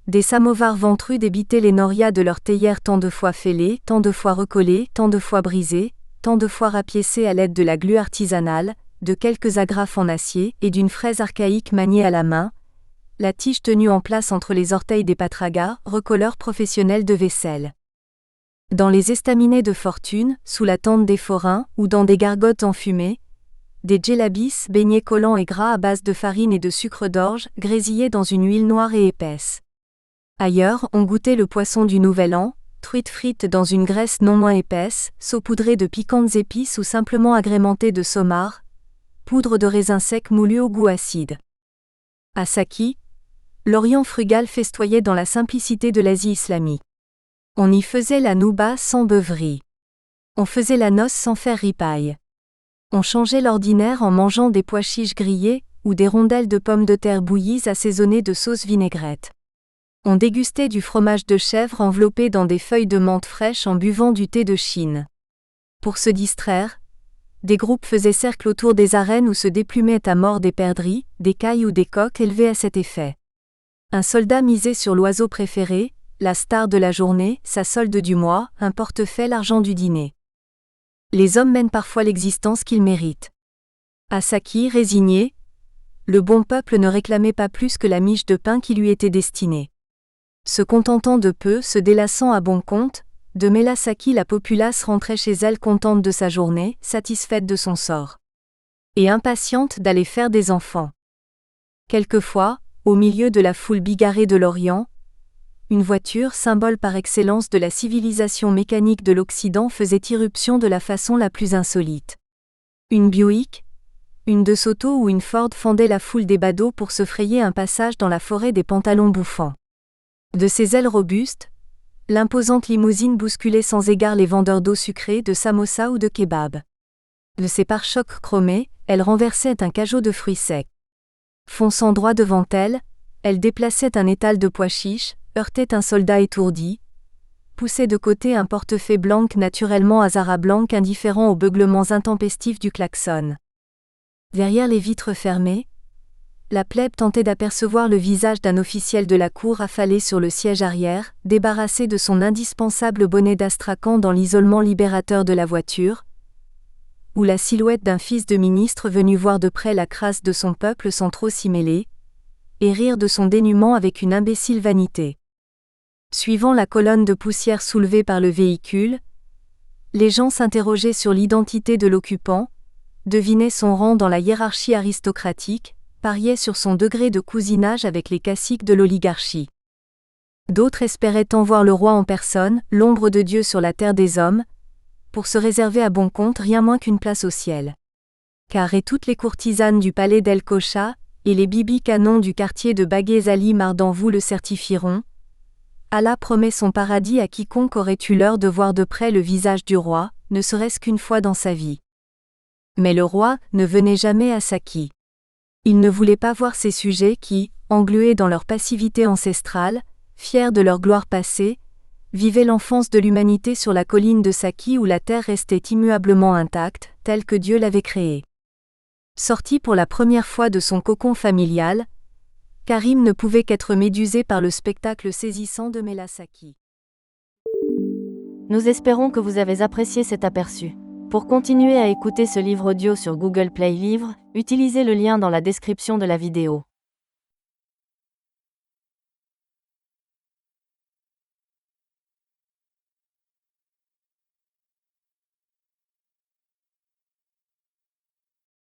des samovars ventrus débitaient les norias de leurs théières tant de fois fêlées, tant de fois recollées, tant de fois brisées, tant de fois rapiécées à l'aide de la glu artisanale, de quelques agrafes en acier et d'une fraise archaïque maniée à la main, la tige tenue en place entre les orteils des patragas, recolleurs professionnels de vaisselle. Dans les estaminets de fortune, sous la tente des forains ou dans des gargotes enfumées, des djellabis, beignets collants et gras à base de farine et de sucre d'orge, grésillés dans une huile noire et épaisse. Ailleurs, on goûtait le poisson du Nouvel An, truites frites dans une graisse non moins épaisse, saupoudrées de piquantes épices ou simplement agrémentées de somard, poudre de raisin sec moulu au goût acide. À Saki, l'Orient frugal festoyait dans la simplicité de l'Asie islamique. On y faisait la nouba sans beuverie. On faisait la noce sans faire ripaille. On changeait l'ordinaire en mangeant des pois chiches grillés ou des rondelles de pommes de terre bouillies assaisonnées de sauce vinaigrette. On dégustait du fromage de chèvre enveloppé dans des feuilles de menthe fraîches en buvant du thé de Chine. Pour se distraire, Des groupes faisaient cercle autour des arènes où se déplumaient à mort des perdrix, des cailles ou des coqs élevés à cet effet. Un soldat misait sur l'oiseau préféré, la star de la journée, sa solde du mois, un portefeuille, l'argent du dîner. Les hommes mènent parfois l'existence qu'ils méritent. À Saki, résigné, le bon peuple ne réclamait pas plus que la miche de pain qui lui était destinée. Se contentant de peu, se délassant à bon compte, de Melasaki la populace rentrait chez elle contente de sa journée, satisfaite de son sort. Et impatiente d'aller faire des enfants. Quelquefois, au milieu de la foule bigarrée de l'Orient, une voiture, symbole par excellence de la civilisation mécanique de l'Occident, faisait irruption de la façon la plus insolite. Une Buick, une De Soto ou une Ford fendaient la foule des badauds pour se frayer un passage dans la forêt des pantalons bouffants. De ses ailes robustes, l'imposante limousine bousculait sans égard les vendeurs d'eau sucrée, de samosa ou de kebab. De ses pare-chocs chromés, elle renversait un cajot de fruits secs. Fonçant droit devant elle, elle déplaçait un étal de pois chiches, heurtait un soldat étourdi, poussait de côté un portefeuille blanc naturellement Azara blanc indifférent aux beuglements intempestifs du klaxon. Derrière les vitres fermées, la plèbe tentait d'apercevoir le visage d'un officiel de la cour affalé sur le siège arrière, débarrassé de son indispensable bonnet d'astrakhan dans l'isolement libérateur de la voiture, ou la silhouette d'un fils de ministre venu voir de près la crasse de son peuple sans trop s'y mêler, et rire de son dénuement avec une imbécile vanité. Suivant la colonne de poussière soulevée par le véhicule, les gens s'interrogeaient sur l'identité de l'occupant, devinaient son rang dans la hiérarchie aristocratique, pariaient sur son degré de cousinage avec les caciques de l'oligarchie. D'autres espéraient tant voir le roi en personne, l'ombre de Dieu sur la terre des hommes, pour se réserver à bon compte rien moins qu'une place au ciel. Car et toutes les courtisanes du palais d'El Kocha, et les bibi canons du quartier de Baguez Ali Mardan vous le certifieront, Allah promet son paradis à quiconque aurait eu l'heure de voir de près le visage du roi, ne serait-ce qu'une fois dans sa vie. Mais le roi ne venait jamais à Saki. Il ne voulait pas voir ses sujets qui, englués dans leur passivité ancestrale, fiers de leur gloire passée, vivaient l'enfance de l'humanité sur la colline de Saki où la terre restait immuablement intacte, telle que Dieu l'avait créée. Sorti pour la première fois de son cocon familial, Karim ne pouvait qu'être médusé par le spectacle saisissant de Melasaki. Nous espérons que vous avez apprécié cet aperçu. Pour continuer à écouter ce livre audio sur Google Play Livres, utilisez le lien dans la description de la vidéo.